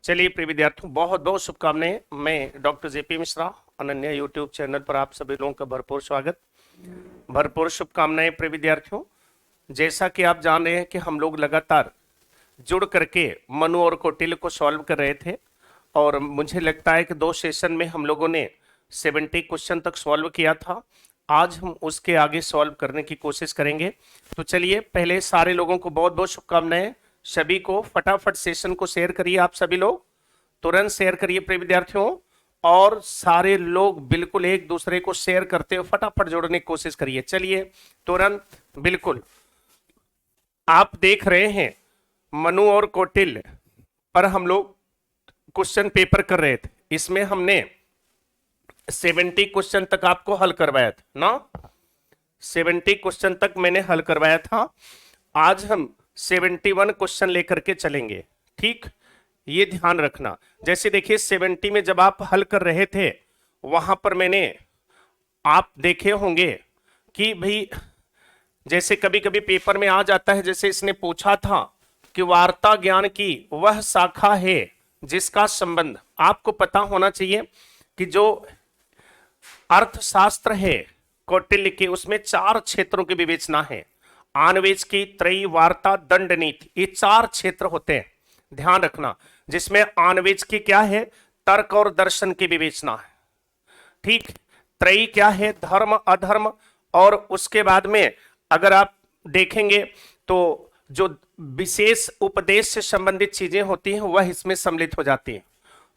चलिए प्रिय विद्यार्थियों, बहुत बहुत शुभकामनाएं। मैं doctor JP Mishra, Ananya YouTube channel पर आप सभी लोगों का भरपूर स्वागत, भरपूर शुभकामनाएं। प्रिय विद्यार्थियों, जैसा कि आप जान रहे हैं कि हम लोग लगातार जुड़ करके मनु और कौटिल्य को सॉल्व कर रहे थे और मुझे लगता है कि 2 सेशन में हम लोगों ने 70 क्वेश्चन तक सॉल्व किया था। आज हम उसके आगे सॉल्व करने की कोशिश करेंगे। तो चलिए, पहले सारे लोगों को बहुत बहुत शुभकामनाएं। सभी को फटाफट सेशन को शेयर करिए। आप सभी लोग तुरंत शेयर करिए प्रिय विद्यार्थियों, और सारे लोग बिल्कुल एक दूसरे को शेयर करते हुए फटाफट जोड़ने की कोशिश करिए। चलिए तुरंत, बिल्कुल। आप देख रहे हैं मनु और कौटिल्य पर हम लोग क्वेश्चन पेपर कर रहे थे। इसमें हमने 70 क्वेश्चन तक आपको हल करवाया था ना। 70 क्वेश्चन तक मैंने हल करवाया था। आज हम 71 क्वेश्चन लेकर के चलेंगे। ठीक, ये ध्यान रखना। जैसे देखिए 70 में जब आप हल कर रहे थे, वहां पर मैंने आप देखे होंगे कि भाई जैसे कभी कभी पेपर में आ जाता है, जैसे इसने पूछा था कि वार्ता ज्ञान की वह शाखा है जिसका संबंध, आपको पता होना चाहिए कि जो अर्थशास्त्र है कौटिल्य के, उसमें 4 क्षेत्रों की विवेचना है। आनवेश की, त्रयी, वार्ता, दंड नीति, ये 4 क्षेत्र होते हैं, ध्यान रखना। जिसमें आनवेश की क्या है, तर्क और दर्शन की विवेचना है। ठीक, त्रयी क्या है, धर्म अधर्म, और उसके बाद में अगर आप देखेंगे तो जो विशेष उपदेश से संबंधित चीजें होती हैं वह इसमें सम्मिलित हो जाती हैं।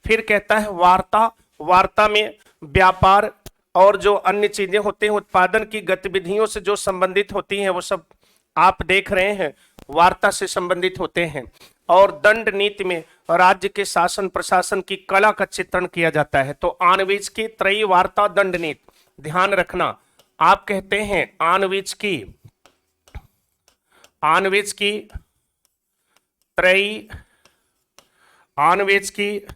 फिर कहता है वार्ता, वार्ता में व्यापार और जो अन्य चीजें होती हैं उत्पादन की गतिविधियों से जो संबंधित होती हैं वो सब आप देख रहे हैं वार्ता से संबंधित होते हैं। और दंड नीति में राज्य के शासन प्रशासन की कला का चित्रण किया जाता है। तो आनवीज की, त्रयी, वार्ता, दंड नीति, ध्यान रखना। आप कहते हैं आनवीज की, त्रयी, आनवेज की,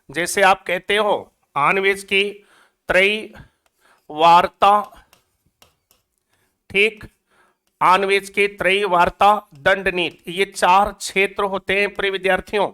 जैसे आप कहते हो आनवेज की, त्रयी, वार्ता, ठीक, आनवेज की, त्रयी, वार्ता, दंड नीति, ये 4 क्षेत्र होते हैं प्रिय विद्यार्थियों।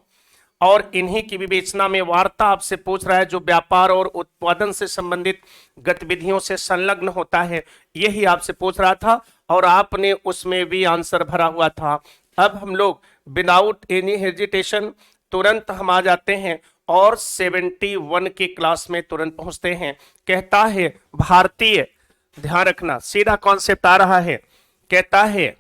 और इन्हीं की विवेचना में वार्ता आपसे पूछ रहा है जो व्यापार और उत्पादन से संबंधित गतिविधियों से संलग्न होता है, यही आपसे पूछ रहा था और आपने उसमें भी आंसर भरा हुआ था। अब हम लोग विदाउट एनी हेजिटेशन तुरंत हम आ जाते हैं और 71 के क्लास में तुरंत पहुंचते हैं। कहता है भारतीय, ध्यान रखना, सीधा कॉन्सेप्ट आ रहा है। कहता है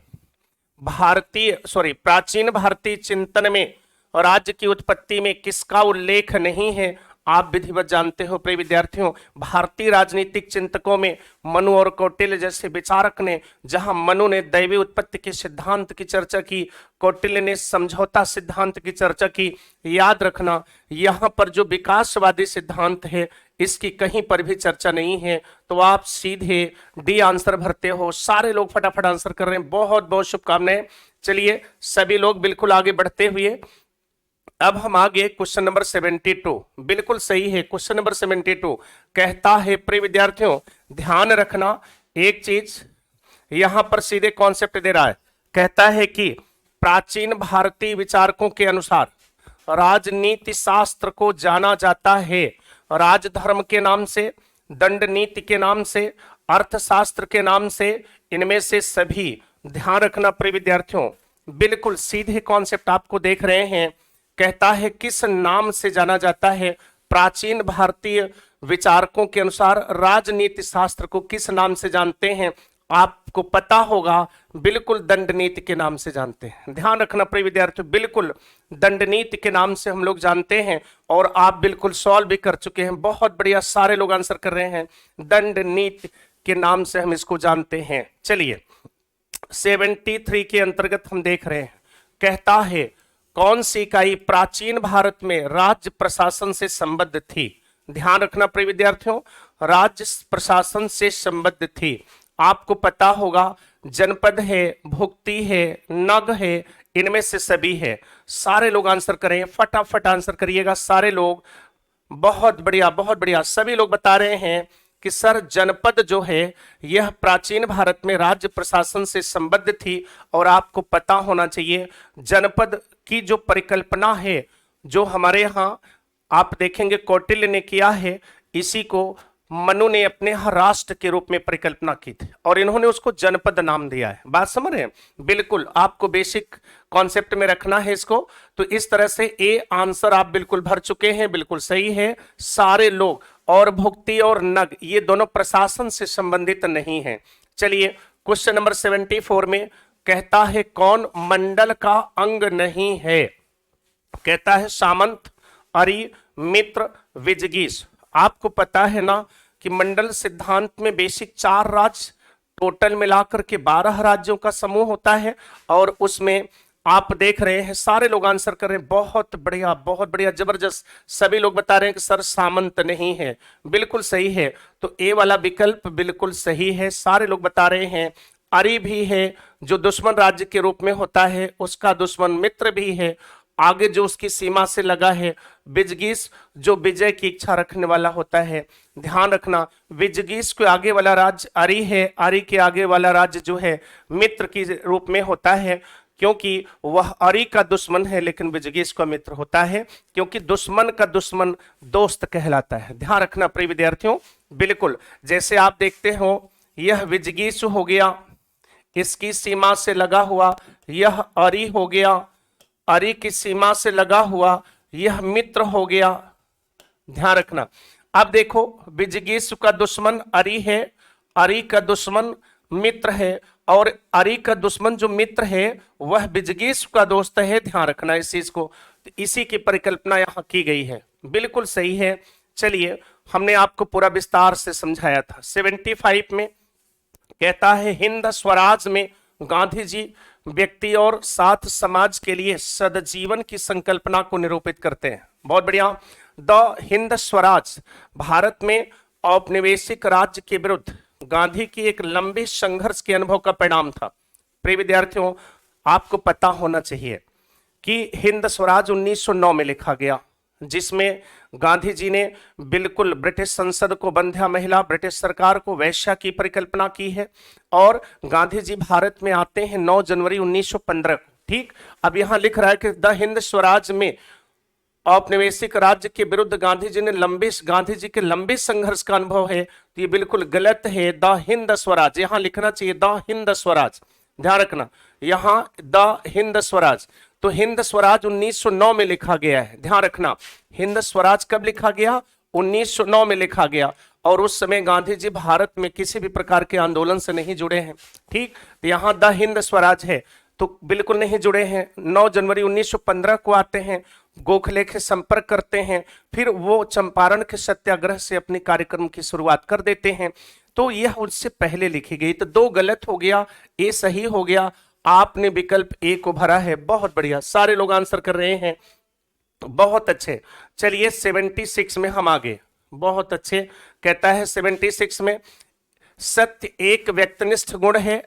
प्राचीन भारतीय चिंतन में राज्य की उत्पत्ति में किसका उल्लेख नहीं है। आप विधिवत जानते हो प्रिय विद्यार्थियों, भारतीय राजनीतिक चिंतकों में मनु और कौटिल्य जैसे विचारक ने, जहां मनु ने दैवी उत्पत्ति के सिद्धांत की चर्चा की, कौटिल्य ने समझौता सिद्धांत की चर्चा की। याद रखना, यहां पर जो विकासवादी सिद्धांत है इसकी कहीं पर भी चर्चा नहीं है। तो आप सीधे डी आंसर भरते हो। सारे लोग फटाफट आंसर कर रहे हैं, बहुत बहुत शुभकामनाएं। चलिए सभी लोग बिल्कुल आगे बढ़ते हुए अब हम आगे क्वेश्चन नंबर 72, बिल्कुल सही है। क्वेश्चन नंबर 72 कहता है प्रिय विद्यार्थियों, ध्यान रखना एक चीज, यहां पर सीधे कॉन्सेप्ट दे रहा है। कहता है कि प्राचीन भारतीय विचारकों के अनुसार राजनीति शास्त्र को जाना जाता है राजधर्म के नाम से, दंड नीति के नाम से, अर्थशास्त्र के नाम से। इनमें से सभी, ध्यान रखना प्रिय विद्यार्थियों, बिल्कुल सीधे कॉन्सेप्ट आपको देख रहे हैं। कहता है किस नाम से जाना जाता है, प्राचीन भारतीय विचारकों के अनुसार राजनीति शास्त्र को किस नाम से जानते हैं। आपको पता होगा, बिल्कुल दंड नीति के नाम से जानते हैं। ध्यान रखना प्रिय विद्यार्थियों, बिल्कुल दंड नीति के नाम से हम लोग जानते हैं और आप बिल्कुल सॉल्व भी कर चुके हैं। बहुत बढ़िया, सारे लोग आंसर कर रहे हैं, दंड नीति के नाम से हम इसको जानते हैं। चलिए 73 के अंतर्गत हम देख रहे हैं। कहता है कौन सी इकाई प्राचीन भारत में राज्य प्रशासन से संबद्ध थी। ध्यान रखना प्रिय विद्यार्थियों, राज्य प्रशासन से संबद्ध थी। आपको पता होगा जनपद है, भुक्ति है, नग है, इनमें से सभी है। सारे लोग आंसर करें, फटाफट आंसर करिएगा सारे लोग। बहुत बढ़िया, बहुत बढ़िया, सभी लोग बता रहे हैं कि सर जनपद जो है यह प्राचीन भारत में राज्य प्रशासन से संबद्ध थी। और आपको पता होना चाहिए जनपद की जो परिकल्पना है, जो हमारे यहाँ आप देखेंगे कौटिल्य ने किया है, इसी को मनु ने अपने राष्ट्र के रूप में परिकल्पना की थी और इन्होंने उसको जनपद नाम दिया है। बात समझ रहे हैं? बिल्कुल आपको बेसिक कॉन्सेप्ट में रखना है इसको। तो इस तरह से ए आंसर आप बिल्कुल भर चुके हैं, बिल्कुल सही है। सारे लोग और भुक्ति और नग ये दोनों प्रशासन से संबंधित नहीं है। चलिए क्वेश्चन नंबर 74 में कहता है कौन मंडल का अंग नहीं है? कहता है सामंत, अरि, मित्र, विजगीष। आपको पता है ना कि मंडल सिद्धांत में बेसिक 4 राज्य टोटल मिलाकर के 12 राज्यों का समूह होता है और उसमें आप देख रहे हैं सारे लोग आंसर कर रहे हैं। बहुत बढ़िया जबरदस्त। सभी लोग बता रहे हैं कि सर सामंत नहीं है, बिल्कुल सही है। तो ए वाला विकल्प बिल्कुल सही है। सारे लोग बता रहे हैं अरि भी है जो दुश्मन राज्य के रूप में होता है, उसका दुश्मन मित्र भी है, आगे जो उसकी सीमा से लगा है। विजगीष जो विजय की इच्छा रखने वाला होता है। ध्यान रखना विजगीष के आगे वाला राज्य अरि है, अरि के आगे वाला राज्य जो है मित्र के रूप में होता है, क्योंकि वह अरि का दुश्मन है लेकिन विजगीष का मित्र होता है, क्योंकि दुश्मन का दुश्मन दोस्त कहलाता है। ध्यान रखना प्रिय विद्यार्थियों, बिल्कुल जैसे आप देखते हो यह विजगीष हो गया, इसकी सीमा से लगा हुआ, यह अरि हो गया, अरि की सीमा से लगा हुआ, यह मित्र हो गया। ध्यान रखना। अब देखो विजगीष का दुश्मन अरि है, अरि का दुश्मन मित्र है और अरि का दुश्मन जो मित्र है वह विजगीष का दोस्त है। ध्यान रखना इस चीज को। तो इसी की परिकल्पना यहां की गई है, बिल्कुल सही है। चलिए हमने आपको पूरा विस्तार से समझाया था। 75 में कहता है हिंद स्वराज में गांधी जी व्यक्ति और साथ समाज के लिए सदजीवन की संकल्पना को निरूपित करते हैं। बहुत बढ़िया। द हिंद स्वराज भारत में औपनिवेशिक राज्य के विरुद्ध गांधी की एक लंबे संघर्ष के अनुभव का परिणाम था। प्रिय विद्यार्थियों आपको पता होना चाहिए कि हिंद स्वराज 1909 में लिखा गया, जिसमें गांधी जी ने बिल्कुल ब्रिटिश संसद को बंध्या महिला, ब्रिटिश सरकार को वैश्या की परिकल्पना की है। और गांधी जी भारत में आते हैं 9 जनवरी 1915 को। ठीक, अब यहां लिख रहा है कि द हिंद स्वराज में औपनिवेशिक राज्य के विरुद्ध गांधी जी के लंबे संघर्ष का अनुभव है, तो ये बिल्कुल गलत है। द हिंद स्वराज यहां लिखना चाहिए द हिंद स्वराज। ध्यान रखना यहां द हिंद स्वराज। तो हिंद स्वराज 1909 में लिखा गया है। ध्यान रखना हिंद स्वराज कब लिखा गया? 1909 में लिखा गया और उस समय गांधी जी भारत में किसी भी प्रकार के आंदोलन से नहीं जुड़े हैं। ठीक, तो यहां द हिंद स्वराज है तो बिल्कुल नहीं जुड़े हैं। 9 जनवरी 1915 को आते हैं, गोखले के संपर्क करते हैं, फिर वो चंपारण के सत्याग्रह से अपने कार्यक्रम की शुरुआत कर देते हैं। तो यह उससे पहले लिखी गई। तो 2 गलत हो गया, ए सही हो गया। आपने विकल्प ए को भरा है, बहुत बढ़िया। सारे लोग आंसर कर रहे हैं, बहुत अच्छे। चलिए 76 में हम आगे, बहुत अच्छे। कहता है 76 में सत्य एक व्यक्तिनिष्ठ गुण है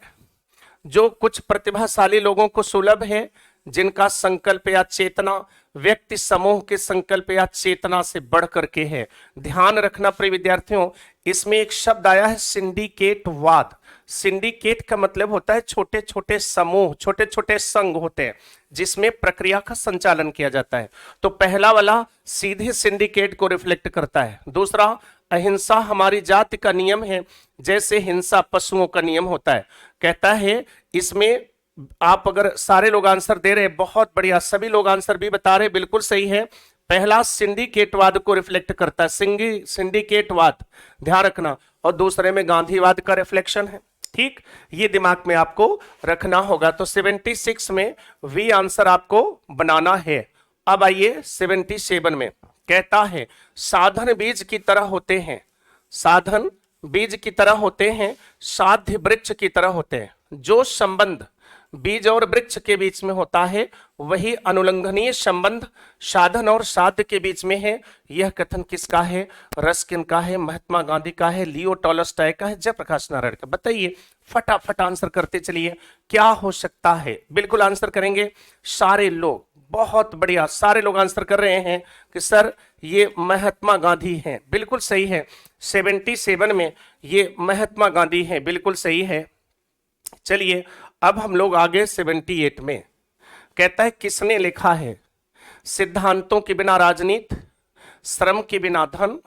जो कुछ प्रतिभाशाली लोगों को सुलभ है, जिनका संकल्प या चेतना व्यक्ति समूह के संकल्प या चेतना से बढ़ करके है। ध्यान रखना प्रिय विद्यार्थियों, इसमें एक शब्द आया है सिंडिकेटवाद। सिंडिकेट का मतलब होता है छोटे छोटे समूह, छोटे छोटे संघ होते हैं जिसमें प्रक्रिया का संचालन किया जाता है। तो पहला वाला सीधे सिंडिकेट को रिफ्लेक्ट करता है। दूसरा अहिंसा हमारी जाति का नियम है, जैसे हिंसा पशुओं का नियम होता है। कहता है इसमें आप अगर सारे लोग आंसर दे रहे हैं, बहुत बढ़िया, सभी लोग आंसर भी बता रहे हैं, बिल्कुल सही है। पहला सिंडिकेटवाद को रिफ्लेक्ट करता है, सिंडिकेटवाद, ध्यान रखना। और दूसरे में गांधीवाद का रिफ्लेक्शन है। ठीक, ये दिमाग में आपको रखना होगा। तो 76 में वी आंसर आपको बनाना है। अब आइए 77 में कहता है साधन बीज की तरह होते हैं, साधन बीज की तरह होते हैं, साध्य वृक्ष की तरह होते हैं। जो संबंध बीज और वृक्ष के बीच में होता है वही अनुल्लंघनीय संबंध साधन और साध्य के बीच में है। यह कथन किसका है? रस्किन का है, महात्मा गांधी का है, लियो टॉलस्टॉय का है, जयप्रकाश नारायण का। बताइए, फटाफट आंसर करते चलिए, क्या हो सकता है? बिल्कुल आंसर करेंगे सारे लोग, बहुत बढ़िया, सारे लोग आंसर कर रहे हैं कि सर ये महात्मा गांधी हैं। बिल्कुल सही है, 77 में ये महात्मा गांधी हैं, बिल्कुल सही है। चलिए अब हम लोग आगे 78 में कहता है किसने लिखा है? सिद्धांतों के बिना राजनीति, श्रम के बिना धन,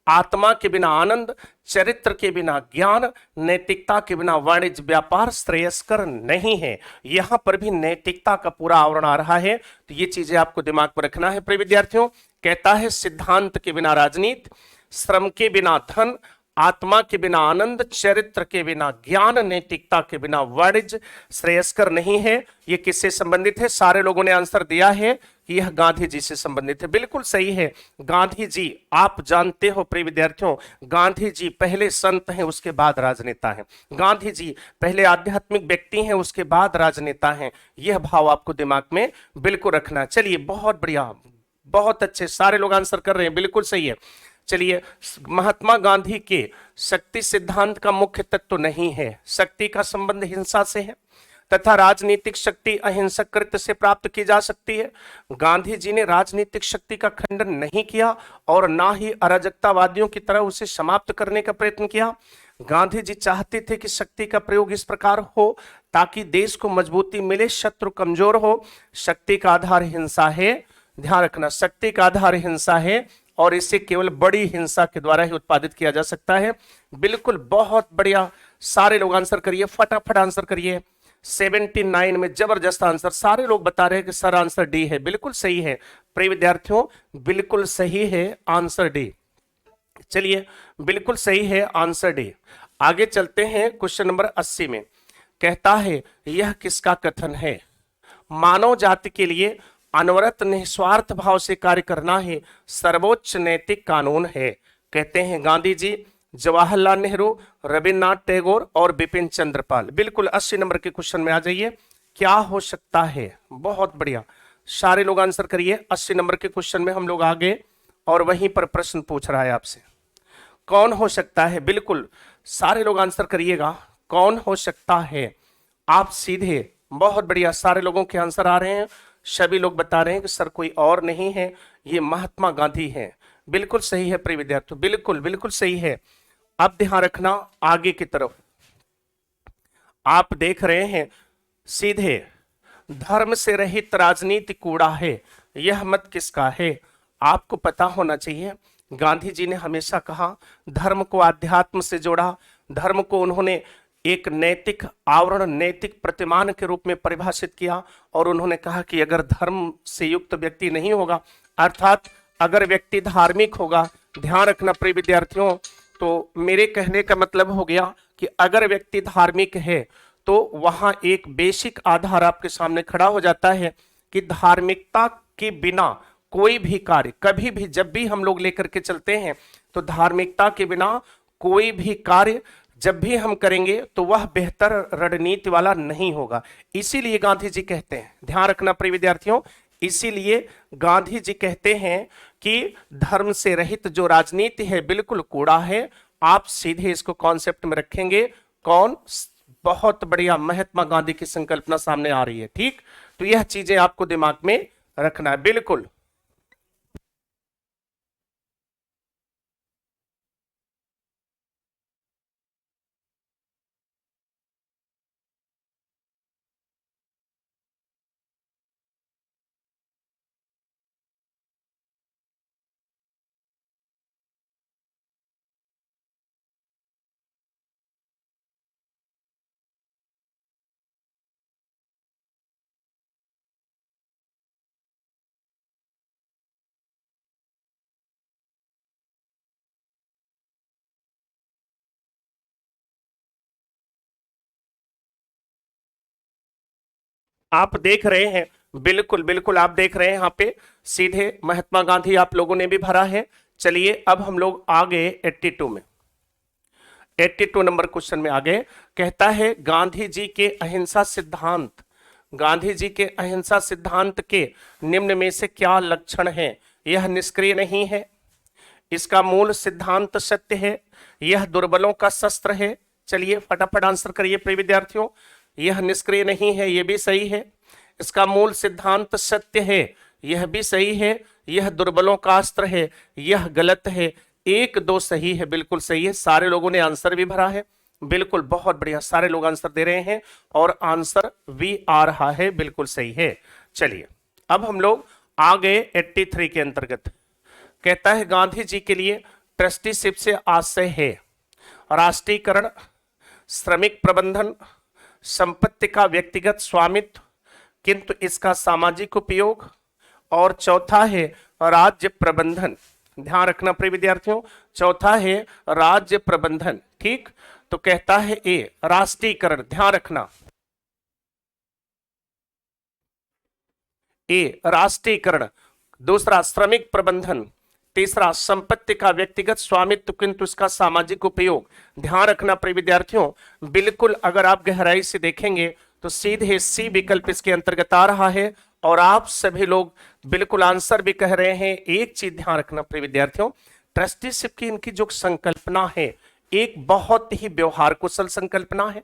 आत्मा के बिना आनंद, चरित्र के बिना ज्ञान, नैतिकता के बिना वाणिज्य व्यापार श्रेयस्कर नहीं है। यहां पर भी नैतिकता का पूरा आवरण आ रहा है, तो ये चीजें आपको दिमाग में रखना है प्रिय विद्यार्थियों। कहता है सिद्धांत के बिना राजनीति, श्रम के बिना धन, आत्मा के बिना आनंद, चरित्र के बिना ज्ञान, नैतिकता के बिना वाणिज्य श्रेयस्कर नहीं है। ये किससे संबंधित है? सारे लोगों ने आंसर दिया है कि यह गांधी जी से संबंधित है। बिल्कुल सही है। गांधी जी, आप जानते हो प्रिय विद्यार्थियों, गांधी जी पहले संत हैं, उसके बाद राजनेता हैं। गांधी जी पहले आध्यात्मिक व्यक्ति हैं, उसके बाद राजनेता हैं। यह भाव आपको दिमाग में बिल्कुल रखना। चलिए, बहुत बढ़िया, बहुत अच्छे, सारे लोग आंसर कर रहे हैं, बिल्कुल सही है। चलिए, महात्मा गांधी के शक्ति सिद्धांत का मुख्य तत्व नहीं है। शक्ति का संबंध हिंसा से है तथा राजनीतिक शक्ति अहिंसक कृत्य से प्राप्त की जा सकती है। गांधी जी ने राजनीतिक शक्ति का खंडन नहीं किया और ना ही अराजकतावादियों की तरह उसे समाप्त करने का प्रयत्न किया। गांधी जी चाहते थे कि शक्ति का प्रयोग इस प्रकार हो ताकि देश को मजबूती मिले, शत्रु कमजोर हो। शक्ति का आधार हिंसा है, ध्यान रखना, शक्ति का आधार हिंसा है और इसे केवल बड़ी हिंसा के द्वारा ही उत्पादित किया जा सकता है। बिल्कुल, बहुत बढ़िया, सारे लोग आंसर करिए, फटाफट आंसर करिए। 79 में जबरदस्त आंसर, सारे लोग बता रहे हैं कि सर आंसर डी है। बिल्कुल सही है प्रिय विद्यार्थियों, बिल्कुल सही है आंसर डी। चलिए, बिल्कुल सही है आंसर डी। आगे चलते हैं क्वेश्चन नंबर 80 में। कहता है यह किसका कथन है? मानव जाति के लिए अनवरत निस्वार्थ भाव से कार्य करना ही सर्वोच्च नैतिक कानून है। कहते हैं गांधी जी, जवाहरलाल नेहरू, रविन्द्रनाथ टैगोर और बिपिन चंद्र पाल। बिल्कुल 80 नंबर के क्वेश्चन में आ जाइए। क्या हो सकता है? बहुत बढ़िया, सारे लोग आंसर करिए। 80 नंबर के क्वेश्चन में हम लोग आगे और वहीं पर प्रश्न पूछ रहा है आपसे, कौन हो सकता है? बिल्कुल सारे लोग आंसर करिएगा, कौन हो सकता है? आप सीधे, बहुत बढ़िया, सारे लोगों के आंसर आ रहे हैं। सभी लोग बता रहे हैं कि सर कोई और नहीं है, ये महात्मा गांधी हैं। बिल्कुल सही है प्रिय विद्यार्थियों, बिल्कुल बिल्कुल सही है। अब ध्यान रखना, आगे की तरफ आप देख रहे हैं सीधे, धर्म से रहित राजनीति कूड़ा है, यह मत किसका है? आपको पता होना चाहिए। गांधी जी ने हमेशा कहा, धर्म को अध्यात्म से जोड़ा, धर्म को उन्होंने एक नैतिक आवरण, नैतिक प्रतिमान के रूप में परिभाषित किया और उन्होंने कहा कि अगर धर्म से युक्त व्यक्ति नहीं होगा, अर्थात अगर व्यक्ति धार्मिक होगा, ध्यान रखना प्रिय विद्यार्थियों, तो मेरे कहने का मतलब हो गया कि अगर व्यक्ति धार्मिक है तो वहां एक बेसिक आधार आपके सामने खड़ा हो जाता है कि धार्मिकता के बिना कोई भी कार्य, कभी भी जब भी हम लोग लेकर के चलते हैं तो धार्मिकता के बिना कोई भी कार्य जब भी हम करेंगे तो वह बेहतर रणनीति वाला नहीं होगा। इसीलिए गांधी जी कहते हैं, ध्यान रखना प्रिय विद्यार्थियों, इसीलिए गांधी जी कहते हैं कि धर्म से रहित जो राजनीति है बिल्कुल कूड़ा है। आप सीधे इसको कॉन्सेप्ट में रखेंगे, कौन? बहुत बढ़िया, महात्मा गांधी की संकल्पना सामने आ रही है। ठीक, तो यह चीजें आपको दिमाग में रखना है। बिल्कुल आप देख रहे हैं, बिल्कुल बिल्कुल आप देख रहे हैं यहाँ पे सीधे महात्मा गांधी आप लोगों ने भी भरा है। चलिए, अब हम लोग आगे 82 में, 82 नंबर क्वेश्चन में आगे। कहता है गांधी जी के अहिंसा सिद्धांत, गांधी जी के अहिंसा सिद्धांत के निम्न में से क्या लक्षण है? यह निष्क्रिय नहीं है, इसका मूल सिद्धांत सत्य है, यह दुर्बलों का शस्त्र है। चलिए फटाफट आंसर करिए प्रिय विद्यार्थियों। यह निष्क्रिय नहीं है, यह भी सही है। इसका मूल सिद्धांत सत्य है, यह भी सही है। यह दुर्बलों का अस्त्र है, यह गलत है। 1 2 सही है, बिल्कुल सही है। सारे लोगों ने आंसर भी भरा है, बिल्कुल बहुत बढ़िया, सारे लोग आंसर दे रहे हैं और आंसर भी आ रहा है, बिल्कुल सही है। चलिए अब हम लोग आ गए 83 के अंतर्गत। कहता है गांधी जी के लिए ट्रस्टीशिप से आशय है राष्ट्रीयकरण, श्रमिक प्रबंधन, संपत्ति का व्यक्तिगत स्वामित्व किंतु इसका सामाजिक उपयोग, और चौथा है राज्य प्रबंधन। ध्यान रखना प्रिय विद्यार्थियों, चौथा है राज्य प्रबंधन। ठीक, तो कहता है ए राष्ट्रीयकरण, ध्यान रखना ए राष्ट्रीयकरण, दूसरा श्रमिक प्रबंधन, तीसरा संपत्ति का व्यक्तिगत स्वामित्व किंतु इसका सामाजिक उपयोग। ध्यान रखना प्रिय विद्यार्थियों, बिल्कुल अगर आप गहराई से देखेंगे तो सीधे सी विकल्प इसके अंतर्गत आ रहा है, और आप सभी लोग बिल्कुल आंसर भी कह रहे हैं। एक चीज ध्यान रखना प्रिय विद्यार्थियों, ट्रस्टीशिप की इनकी जो संकल्पना है एक बहुत ही व्यवहार कुशल संकल्पना है,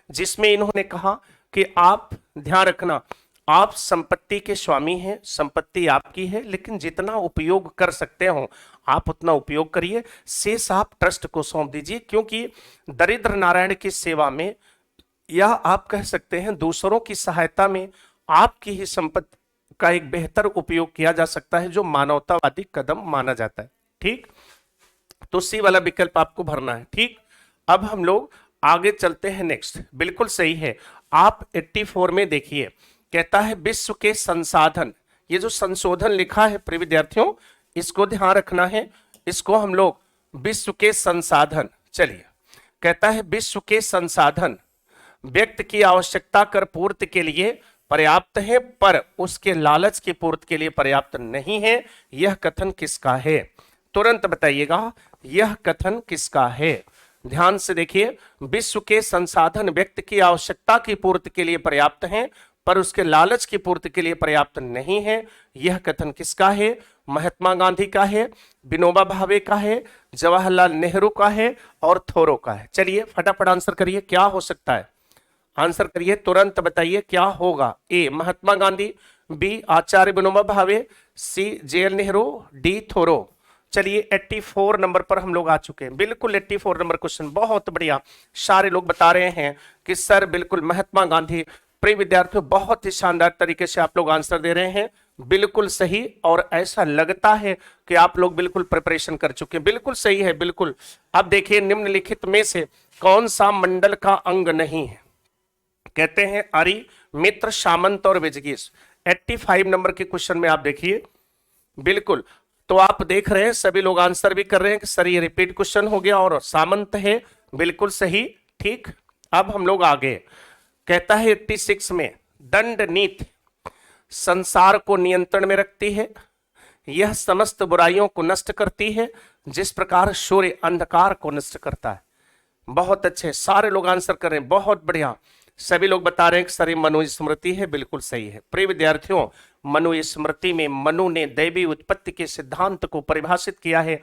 जिसमें इन्होंने कहा कि आप ध्यान रखना, आप संपत्ति के स्वामी हैं, संपत्ति आपकी है, लेकिन जितना उपयोग कर सकते हो आप उतना उपयोग करिए, शेष आप ट्रस्ट को सौंप दीजिए, क्योंकि दरिद्र नारायण की सेवा में या आप कह सकते हैं दूसरों की सहायता में आपकी ही संपत्ति का एक बेहतर उपयोग किया जा सकता है, जो मानवतावादी कदम माना जाता है। ठीक, तो सी वाला विकल्प आपको भरना है। ठीक, अब हम लोग आगे चलते हैं नेक्स्ट। बिल्कुल सही है, आप 84 में देखिए, कहता है विश्व के संसाधन। ये जो संशोधन लिखा है प्रिय विद्यार्थियों, इसको ध्यान रखना है, इसको हम लोग विश्व के संसाधन, चलिए कहता है विश्व के संसाधन व्यक्ति की आवश्यकता कर पूर्ति के लिए पर्याप्त है पर उसके लालच की पूर्ति के लिए पर्याप्त नहीं है। यह कथन किसका है? तुरंत बताइएगा, यह कथन किसका है? ध्यान से देखिए, विश्व के संसाधन व्यक्ति की आवश्यकता की पूर्ति के लिए पर्याप्त हैं पर उसके लालच की पूर्ति के लिए पर्याप्त नहीं है। यह कथन किसका है? महात्मा गांधी का है, विनोबा भावे का है, जवाहरलाल नेहरू का है और थोरो का है। चलिए फटाफट आंसर करिए, क्या हो सकता है? आंसर करिए, तुरंत बताइए क्या होगा। ए महात्मा गांधी, बी आचार्य विनोबा भावे, सी जेएल नेहरू, डी थोरो। चलिए 84 नंबर पर हम लोग आ चुके हैं। बिल्कुल 84 नंबर क्वेश्चन, बहुत बढ़िया। सारे लोग बता रहे हैं कि सर बिल्कुल महात्मा गांधी। प्रिय विद्यार्थियों, बहुत ही शानदार तरीके से आप लोग आंसर दे रहे हैं, बिल्कुल सही। और ऐसा लगता है कि आप लोग बिल्कुल प्रिपरेशन कर चुके हैं। बिल्कुल सही है, बिल्कुल। अब देखिए निम्नलिखित में से कौन सा मंडल का अंग नहीं है? कहते हैं अरि, मित्र, सामंत और विजगीष। 85 नंबर के क्वेश्चन में आप देखिए, बिल्कुल। तो आप देख रहे हैं सभी लोग आंसर भी कर रहे हैं कि सर ये रिपीट क्वेश्चन हो गया और सामंत है, बिल्कुल सही। ठीक, अब हम लोग आगे। कहता है 86 में दंड नीति संसार को नियंत्रण में रखती है, यह समस्त बुराइयों को नष्ट करती है जिस प्रकार सूर्य अंधकार को नष्ट करता है। बहुत अच्छे, सारे लोग आंसर कर रहे हैं, बहुत बढ़िया। सभी लोग बता रहे हैं कि सर ये मनुस्मृति है, बिल्कुल सही है। प्रिय विद्यार्थियों, मनुस्मृति में मनु ने दैवी उत्पत्ति के सिद्धांत को परिभाषित किया है।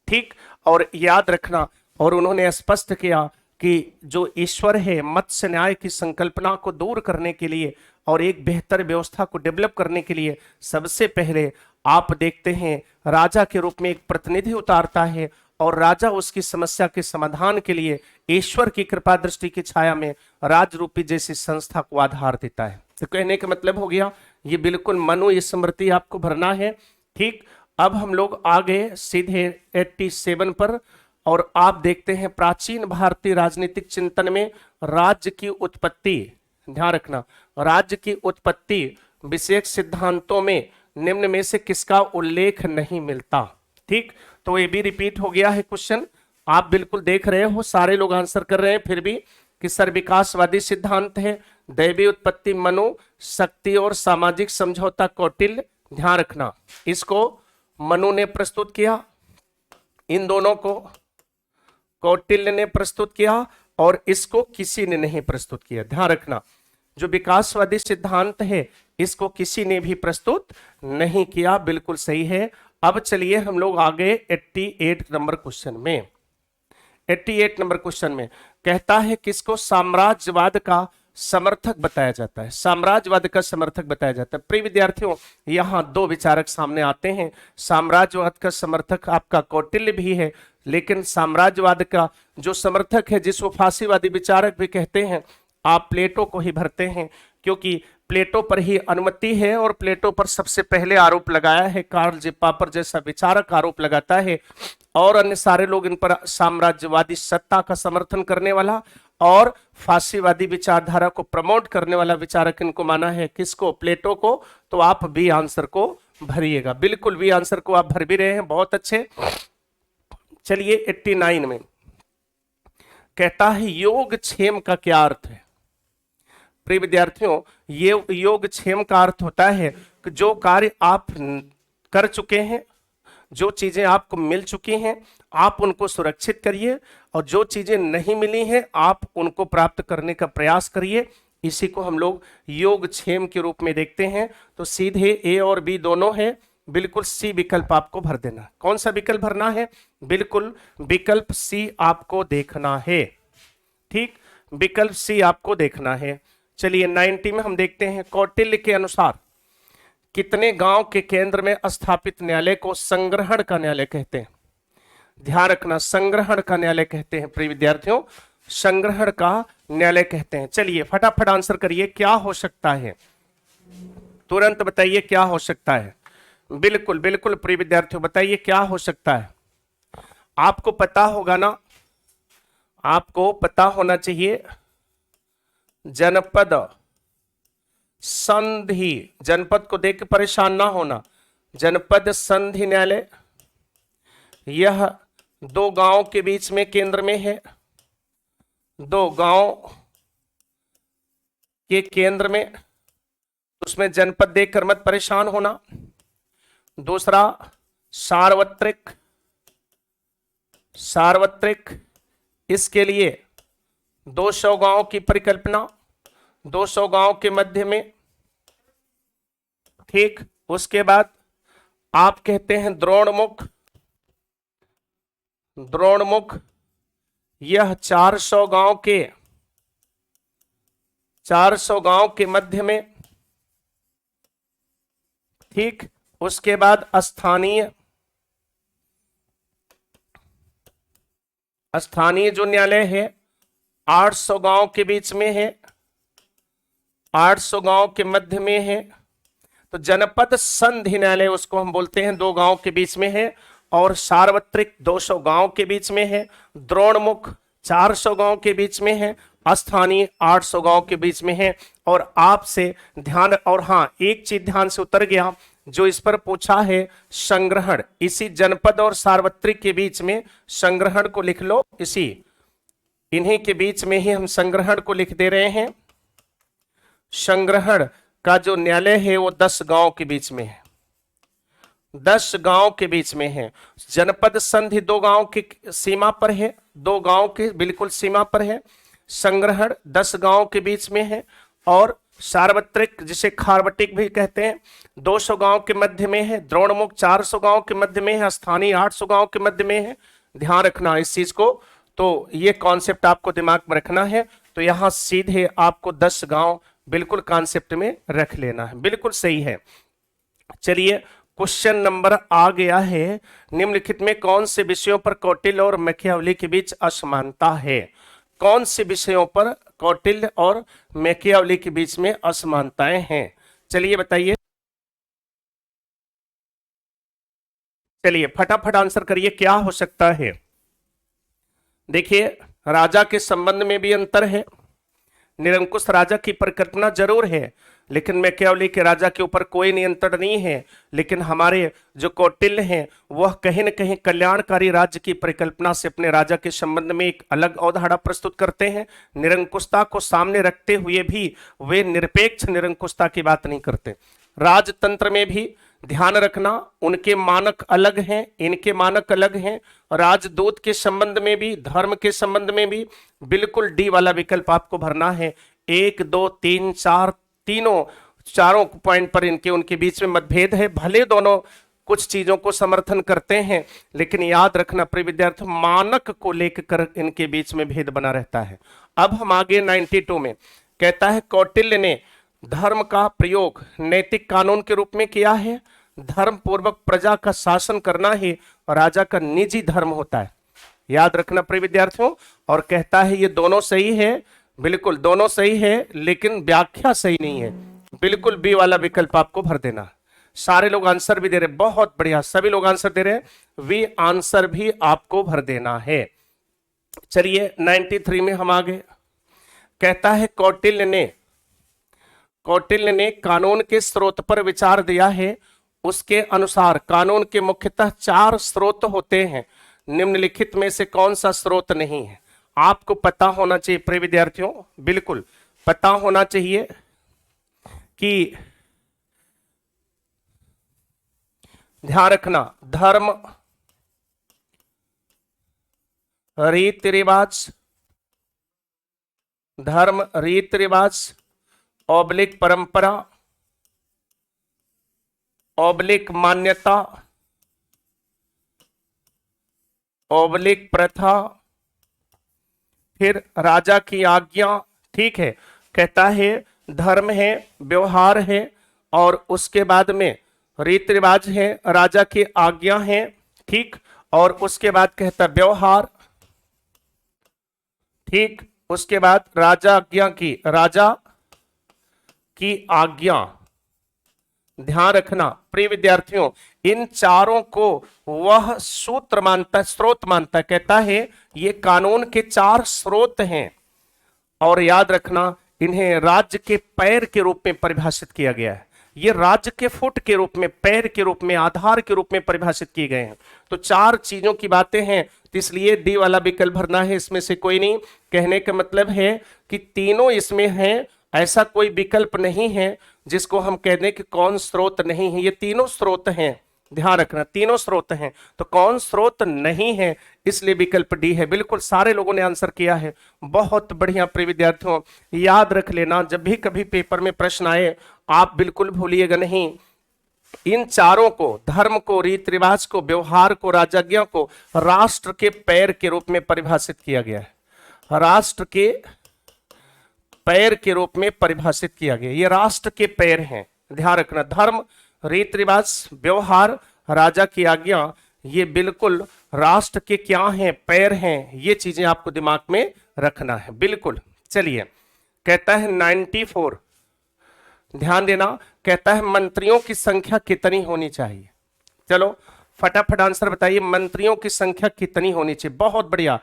ठीक, और याद रखना, और उन्होंने स्पष्ट किया कि जो ईश्वर है मत्स्य न्याय की संकल्पना को दूर करने के लिए और एक बेहतर व्यवस्था को डेवलप करने के लिए सबसे पहले आप देखते हैं राजा के रूप में एक प्रतिनिधि उतारता है और राजा उसकी समस्या के समाधान के लिए ईश्वर की कृपा दृष्टि की छाया में राजरूपी जैसी संस्था को आधार देता है। तो कहने का मतलब हो गया ये बिल्कुल मनुस्मृति आपको भरना है। ठीक, अब हम लोग आ गए सीधे 87 पर, और आप देखते हैं प्राचीन भारतीय राजनीतिक चिंतन में राज्य की उत्पत्ति, ध्यान रखना, राज्य की उत्पत्ति विषयक सिद्धांतों में निम्न में से किसका उल्लेख नहीं मिलता? ठीक, तो ये भी रिपीट हो गया है क्वेश्चन। आप बिल्कुल देख रहे हो, सारे लोग आंसर कर रहे हैं फिर भी कि सर विकासवादी सिद्धांत है, दैवी उत्पत्ति मनु, शक्ति और सामाजिक समझौता कौटिल्य। ध्यान रखना, इसको मनु ने प्रस्तुत किया, इन दोनों को कौटिल्य ने प्रस्तुत किया और इसको किसी ने नहीं प्रस्तुत किया। ध्यान रखना, जो विकासवादी सिद्धांत है इसको किसी ने भी प्रस्तुत नहीं किया, बिल्कुल सही है। अब चलिए हम लोग आगे 88 नंबर क्वेश्चन में। 88 नंबर क्वेश्चन में कहता है किसको साम्राज्यवाद का समर्थक बताया जाता है? साम्राज्यवाद का समर्थक बताया जाता है। प्रिय विद्यार्थियों, यहां दो विचारक सामने आते हैं। साम्राज्यवाद का समर्थक आपका कौटिल्य भी है, लेकिन साम्राज्यवाद का जो समर्थक है जिसको फांसीवादी विचारक भी कहते हैं, आप प्लेटो को ही भरते हैं, क्योंकि प्लेटो पर ही अनुमति है और प्लेटो पर सबसे पहले आरोप लगाया है। कार्ल जिप्पापर जैसा विचारक आरोप लगाता है और अन्य सारे लोग इन पर साम्राज्यवादी सत्ता का समर्थन करने वाला और फांसीवादी विचारधारा को प्रमोट करने वाला विचारक इनको माना है। किसको? प्लेटो को। तो आप बी आंसर को भरिएगा। बिल्कुल बी आंसर को आप भर भी रहे हैं, बहुत अच्छे। चलिए 89 में कहता है योगक्षेम का क्या अर्थ है? प्रिय विद्यार्थियों, ये योगक्षेम का अर्थ होता है कि जो कार्य आप कर चुके हैं, जो चीजें आपको मिल चुकी हैं, आप उनको सुरक्षित करिए और जो चीजें नहीं मिली हैं आप उनको प्राप्त करने का प्रयास करिए। इसी को हम लोग योगक्षेम के रूप में देखते हैं। तो सीधे ए और बी दोनों है, बिल्कुल सी विकल्प आपको भर देना। कौन सा विकल्प भरना है? बिल्कुल विकल्प सी आपको देखना है। ठीक, विकल्प सी आपको देखना है। चलिए 90 में हम देखते हैं कौटिल्य के अनुसार कितने गांव के केंद्र में स्थापित न्यायालय को संग्रहण का न्यायालय कहते हैं? ध्यान रखना, संग्रहण का न्यायालय कहते हैं प्रिय विद्यार्थियों, संग्रहण का न्यायालय कहते हैं। चलिए फटाफट आंसर करिए, क्या हो सकता है? तुरंत बताइए क्या हो सकता है। बिल्कुल बिल्कुल प्रिय विद्यार्थियों बताइए क्या हो सकता है। आपको पता होगा ना, आपको पता होना चाहिए जनपद संधि, जनपद को देख के परेशान ना होना, जनपद संधि न्यायालय यह दो गांव के बीच में केंद्र में है, दो गांव के केंद्र में, उसमें जनपद देखकर मत परेशान होना। दूसरा सार्वत्रिक, सार्वत्रिक इसके लिए 200 गांव की परिकल्पना, 200 गांव के मध्य में। ठीक, उसके बाद आप कहते हैं द्रोणमुख, द्रोणमुख यह 400 गांव के, 400 गांव के मध्य में। ठीक, उसके बाद स्थानीय, स्थानीय जो न्यायालय है 800 गांव के बीच में है, 800 गांव के मध्य में है। तो जनपद संधि न्यायालय उसको हम बोलते हैं, दो गांव के बीच में है, और सार्वत्रिक 200 गांव के बीच में है, द्रोणमुख 400 गांव के बीच में है, स्थानीय 800 गांव के बीच में है। और आपसे ध्यान, और हाँ एक चीज ध्यान से उतर गया, जो इस पर पूछा है संग्रहण, इसी जनपद और सार्वत्रिक के बीच में संग्रहण को लिख लो, इसी इन्हीं के बीच में ही हम संग्रहण को लिख दे रहे हैं। संग्रहण का जो न्यायालय है वो 10 गांव के बीच में है, 10 गांव के बीच में है। जनपद संधि 2 गांव की सीमा पर है, 2 गांव के बिल्कुल सीमा पर है। संग्रहण 10 गांव के बीच में है, और सार्वत्रिक जिसे खारवटिक भी कहते हैं 200 गांव के मध्य में है, द्रोणमुख 400 गांव के मध्य में है, स्थानीय 800 गांव के मध्य में है। ध्यान रखना इस चीज को, तो ये कॉन्सेप्ट आपको दिमाग में रखना है। तो यहां सीधे आपको 10 गांव बिल्कुल कॉन्सेप्ट में रख लेना है, बिल्कुल सही है। चलिए क्वेश्चन नंबर आ गया है, निम्नलिखित में कौन से विषयों पर कौटिल्य और मैकियावेली के बीच असमानता है? कौन से विषयों पर कौटिल्य और मैकियावेली के बीच में असमानताएं हैं? चलिए बताइए, चलिए फटाफट आंसर करिए क्या हो सकता है। देखिए राजा के संबंध में भी अंतर है, निरंकुश राजा की परिकल्पना जरूर है, लेकिन मैकियावेली के राजा के ऊपर कोई नियंत्रण नहीं है। लेकिन हमारे जो कौटिल्य हैं वह कहीं न कहीं कल्याणकारी राज्य की परिकल्पना से अपने राजा के संबंध में एक अलग अवधारणा प्रस्तुत करते हैं। निरंकुशता को सामने रखते हुए भी वे निरपेक्ष निरंकुशता की बात नहीं करते। राजतंत्र में भी ध्यान रखना, उनके मानक अलग हैं, इनके मानक अलग हैं। राजदूत के संबंध में भी, धर्म के संबंध में भी बिल्कुल डी वाला विकल्प आपको भरना है। 1 2 3 4 चारों पॉइंट पर इनके उनके बीच में मतभेद है। भले दोनों कुछ चीजों को समर्थन करते हैं, लेकिन याद रखना प्रिय विद्यार्थी, मानक को लेकर इनके बीच में भेद बना रहता है। अब हम आगे 92 में कहता है कौटिल्य ने धर्म का प्रयोग नैतिक कानून के रूप में किया है। धर्म पूर्वक प्रजा का शासन करना ही राजा का निजी धर्म होता है, याद रखना प्रिय विद्यार्थियों। और कहता है ये दोनों सही है, बिल्कुल दोनों सही है, लेकिन व्याख्या सही नहीं है। बिल्कुल बी वाला विकल्प आपको भर देना। सारे लोग आंसर भी दे रहे, बहुत बढ़िया, सभी लोग आंसर दे रहे हैं, वी आंसर भी आपको भर देना है। चलिए 93 में हम आ गए। कहता है कौटिल्य ने कानून के स्रोत पर विचार दिया है। उसके अनुसार कानून के मुख्यतः 4 स्रोत होते हैं, निम्नलिखित में से कौन सा स्रोत नहीं है? आपको पता होना चाहिए प्रिय विद्यार्थियों, बिल्कुल पता होना चाहिए कि ध्यान रखना, धर्म, रीति रिवाज, ऑब्लिक परंपरा, ऑब्लिक मान्यता, ऑब्लिक प्रथा, फिर राजा की आज्ञा। ठीक है, कहता है धर्म है, व्यवहार है, और उसके बाद में रीति रिवाज है, राजा की आज्ञा है, ठीक, और उसके बाद कहता व्यवहार, ठीक, उसके बाद राजा की आज्ञा। ध्यान रखना प्रिय विद्यार्थियों, इन चारों को वह सूत्र मानता है, स्रोत मानता है, कहता है ये कानून के 4 स्रोत हैं, और याद रखना इन्हें राज्य के पैर के रूप में परिभाषित किया गया है। ये राज्य के फुट के रूप में, पैर के रूप में, आधार के रूप में परिभाषित किए गए हैं। तो 4 चीजों की बातें हैं, तो इसलिए डी वाला विकल्प भरना है, इसमें से कोई नहीं। कहने का मतलब है कि तीनों इसमें हैं, ऐसा कोई विकल्प नहीं है जिसको हम कह दें कि कौन स्रोत नहीं है, ये तीनों स्रोत हैं। ध्यान रखना, तीनों स्रोत हैं, तो कौन स्रोत नहीं है, इसलिए विकल्प डी है। बिल्कुल सारे लोगों ने आंसर किया है, बहुत बढ़िया प्रिय विद्यार्थियों। याद रख लेना, जब भी कभी पेपर में प्रश्न आए आप बिल्कुल भूलिएगा नहीं, इन चारों को, धर्म को, रीति रिवाज को, व्यवहार को, राजाज्ञा को राष्ट्र के पैर के रूप में परिभाषित किया गया है। राष्ट्र के पैर के रूप में परिभाषित किया गया, ये राष्ट्र के पैर हैं। ध्यान रखना, धर्म, रीति रिवाज, व्यवहार, राजा की आज्ञा, ये बिल्कुल राष्ट्र के क्या हैं, पैर हैं। ये चीजें आपको दिमाग में रखना है, बिल्कुल। चलिए, कहता है 94, ध्यान देना, कहता है मंत्रियों की संख्या कितनी होनी चाहिए? चलो फटाफट आंसर बताइए, मंत्रियों की संख्या कितनी होनी चाहिए? बहुत बढ़िया,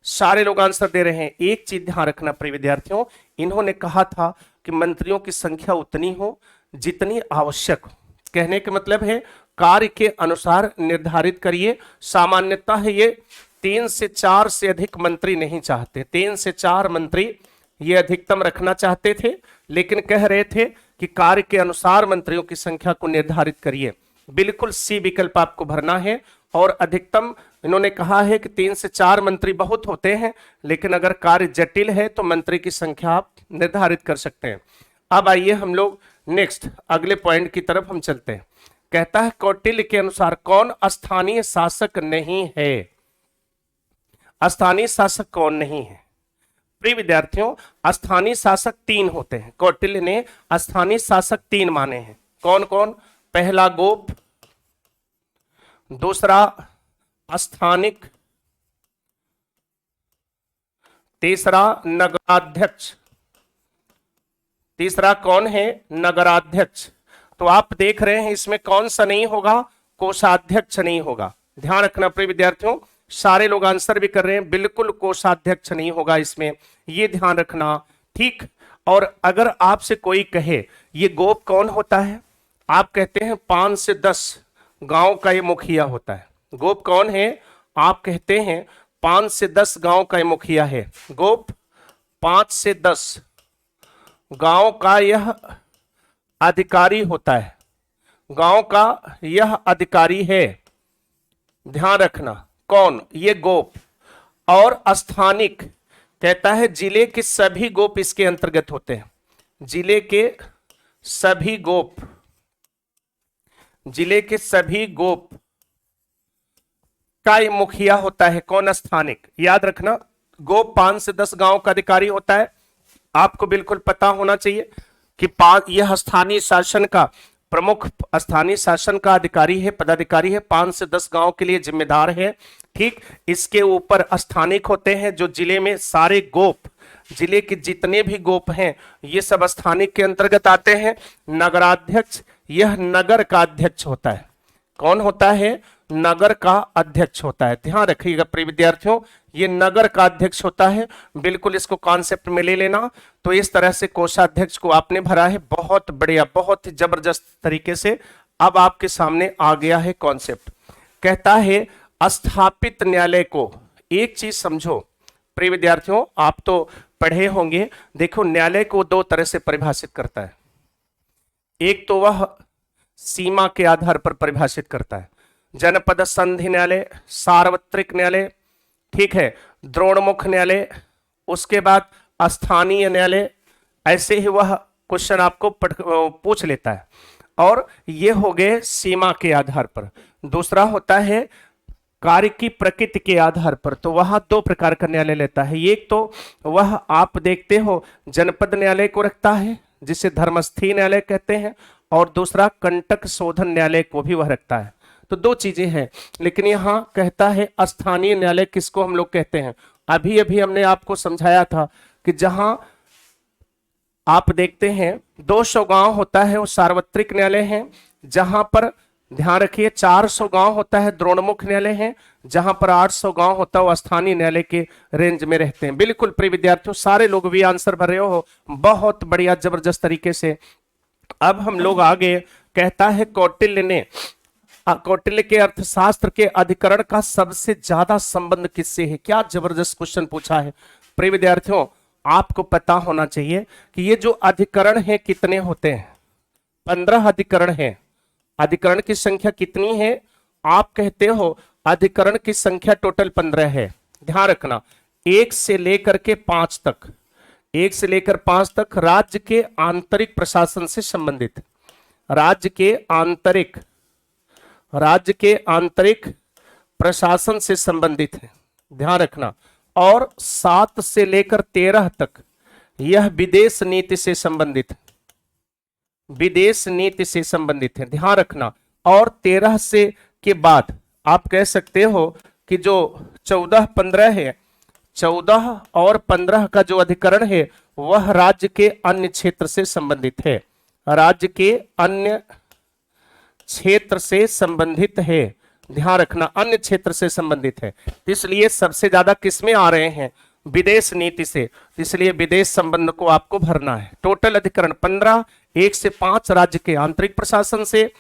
सारे लोग आंसर दे रहे हैं। एक चीज ध्यान रखना प्रिय विद्यार्थियों, इन्होंने कहा था कि मंत्रियों की संख्या उतनी हो जितनी आवश्यक हो। कहने का मतलब है कार्य के अनुसार निर्धारित करिए। सामान्यतः है ये 3 से 4 से अधिक मंत्री नहीं चाहते, 3 से 4 मंत्री ये अधिकतम रखना चाहते थे, लेकिन कह रहे थे कि कार्य के अनुसार मंत्रियों की संख्या को निर्धारित करिए। बिल्कुल सी विकल्प आपको भरना है, और अधिकतम इन्होंने कहा है कि 3 से 4 मंत्री बहुत होते हैं, लेकिन अगर कार्य जटिल है तो मंत्री की संख्या आप निर्धारित कर सकते हैं। अब आइए हम लोग नेक्स्ट अगले पॉइंट की तरफ हम चलते हैं। कहता है कौटिल्य के अनुसार कौन स्थानीय शासक नहीं है? स्थानीय शासक कौन नहीं है? प्रिय विद्यार्थियों, स्थानीय शासक 3 होते हैं। कौटिल्य ने स्थानीय शासक 3 माने हैं। कौन कौन? पहला गोप, दूसरा स्थानिक, तीसरा नगराध्यक्ष। तीसरा कौन है? नगराध्यक्ष। तो आप देख रहे हैं इसमें कौन सा नहीं होगा? कोषाध्यक्ष नहीं होगा। ध्यान रखना प्रिय विद्यार्थियों, सारे लोग आंसर भी कर रहे हैं, बिल्कुल कोषाध्यक्ष नहीं होगा इसमें, ये ध्यान रखना, ठीक। और अगर आपसे कोई कहे ये गोप कौन होता है, आप कहते हैं 5 से 10 गांव का ये मुखिया होता है। गोप कौन है? आप कहते हैं 5 से 10 गांव का ये मुखिया है। गोप 5 से 10 गांव का यह अधिकारी होता है, गांव का यह अधिकारी है। ध्यान रखना, कौन? ये गोप। और स्थानिक कहता है जिले के सभी गोप इसके अंतर्गत होते हैं। जिले के सभी गोप, जिले के सभी गोप का ये मुखिया होता है। कौन? स्थानिक। याद रखना, गोप 5 से 10 गांव का अधिकारी होता है। आपको बिल्कुल पता होना चाहिए कि यह स्थानीय शासन का प्रमुख, स्थानीय शासन का अधिकारी है, पदाधिकारी है, 5 से 10 गांव के लिए जिम्मेदार है, ठीक। इसके ऊपर स्थानिक होते हैं जो जिले में सारे गोप जिले के जितने भी गोप हैं ये सब स्थानिक के अंतर्गत आते हैं। नगराध्यक्ष, यह नगर का अध्यक्ष होता है। कौन होता है? नगर का अध्यक्ष होता है। ध्यान रखिएगा प्रिय विद्यार्थियों, ये नगर का अध्यक्ष होता है। बिल्कुल इसको कॉन्सेप्ट में ले लेना। तो इस तरह से कोषाध्यक्ष को आपने भरा है, बहुत बढ़िया, बहुत ही जबरदस्त तरीके से। अब आपके सामने आ गया है कॉन्सेप्ट। कहता है स्थापित न्यायालय को, एक चीज समझो प्रिय विद्यार्थियों, आप तो पढ़े होंगे। देखो न्यायालय को दो तरह से परिभाषित करता है। एक तो वह सीमा के आधार पर परिभाषित करता है, जनपद संधि न्यायालय, सार्वत्रिक न्यायालय, ठीक है, द्रोणमुख न्यायालय, उसके बाद स्थानीय न्यायालय। ऐसे ही वह क्वेश्चन आपको पूछ लेता है, और ये हो गए सीमा के आधार पर। दूसरा होता है कार्य की प्रकृति के आधार पर, तो वह दो प्रकार का न्यायालय लेता है। एक तो वह आप देखते हो जनपद न्यायालय को रखता है, जिसे धर्मस्थी न्यायालय कहते हैं, और दूसरा कंटक शोधन न्यायालय को भी वह रखता है। तो दो चीजें हैं। लेकिन यहां कहता है स्थानीय न्यायालय किसको हम लोग कहते हैं? अभी अभी हमने आपको समझाया था कि जहां आप देखते हैं 200 गांव होता है वो सार्वत्रिक न्यायालय है। जहां पर ध्यान रखिए 400 गांव होता है द्रोणमुख न्यायालय है। जहां पर 800 गांव होता है वो स्थानीय न्यायालय के रेंज में रहते हैं। बिल्कुल प्रिय विद्यार्थियों, सारे लोग भी आंसर भर रहे हो, बहुत बढ़िया जबरदस्त तरीके से। अब हम लोग आगे, कहता है कौटिल्य के अर्थशास्त्र के अधिकरण का सबसे ज्यादा संबंध किससे है? क्या जबरदस्त क्वेश्चन पूछा है प्रिय विद्यार्थियों। आपको पता होना चाहिए कि ये जो अधिकरण है कितने होते हैं? 15 अधिकरण है। अधिकरण की संख्या कितनी है? आप कहते हो अधिकरण की संख्या टोटल 15 है। ध्यान रखना, 1 से लेकर के 5 तक, 1 से लेकर 5 तक राज्य के आंतरिक प्रशासन से संबंधित, राज्य के आंतरिक प्रशासन से संबंधित है। ध्यान रखना। और 7 से लेकर 13 तक यह विदेश नीति से संबंधित, विदेश नीति से संबंधित है। ध्यान रखना। और 13 से के बाद आप कह सकते हो कि जो 14, 15 है, 14 और 15 का जो अधिकरण है वह राज्य के अन्य क्षेत्र से संबंधित है, राज्य के अन्य क्षेत्र से संबंधित है। ध्यान रखना, अन्य क्षेत्र से संबंधित है। इसलिए सबसे ज्यादा किसमें आ रहे हैं? विदेश नीति से। इसलिए विदेश संबंध को आपको भरना है। टोटल अधिकरण 15, 1 से 5 राज्य के आंतरिक प्रशासन से,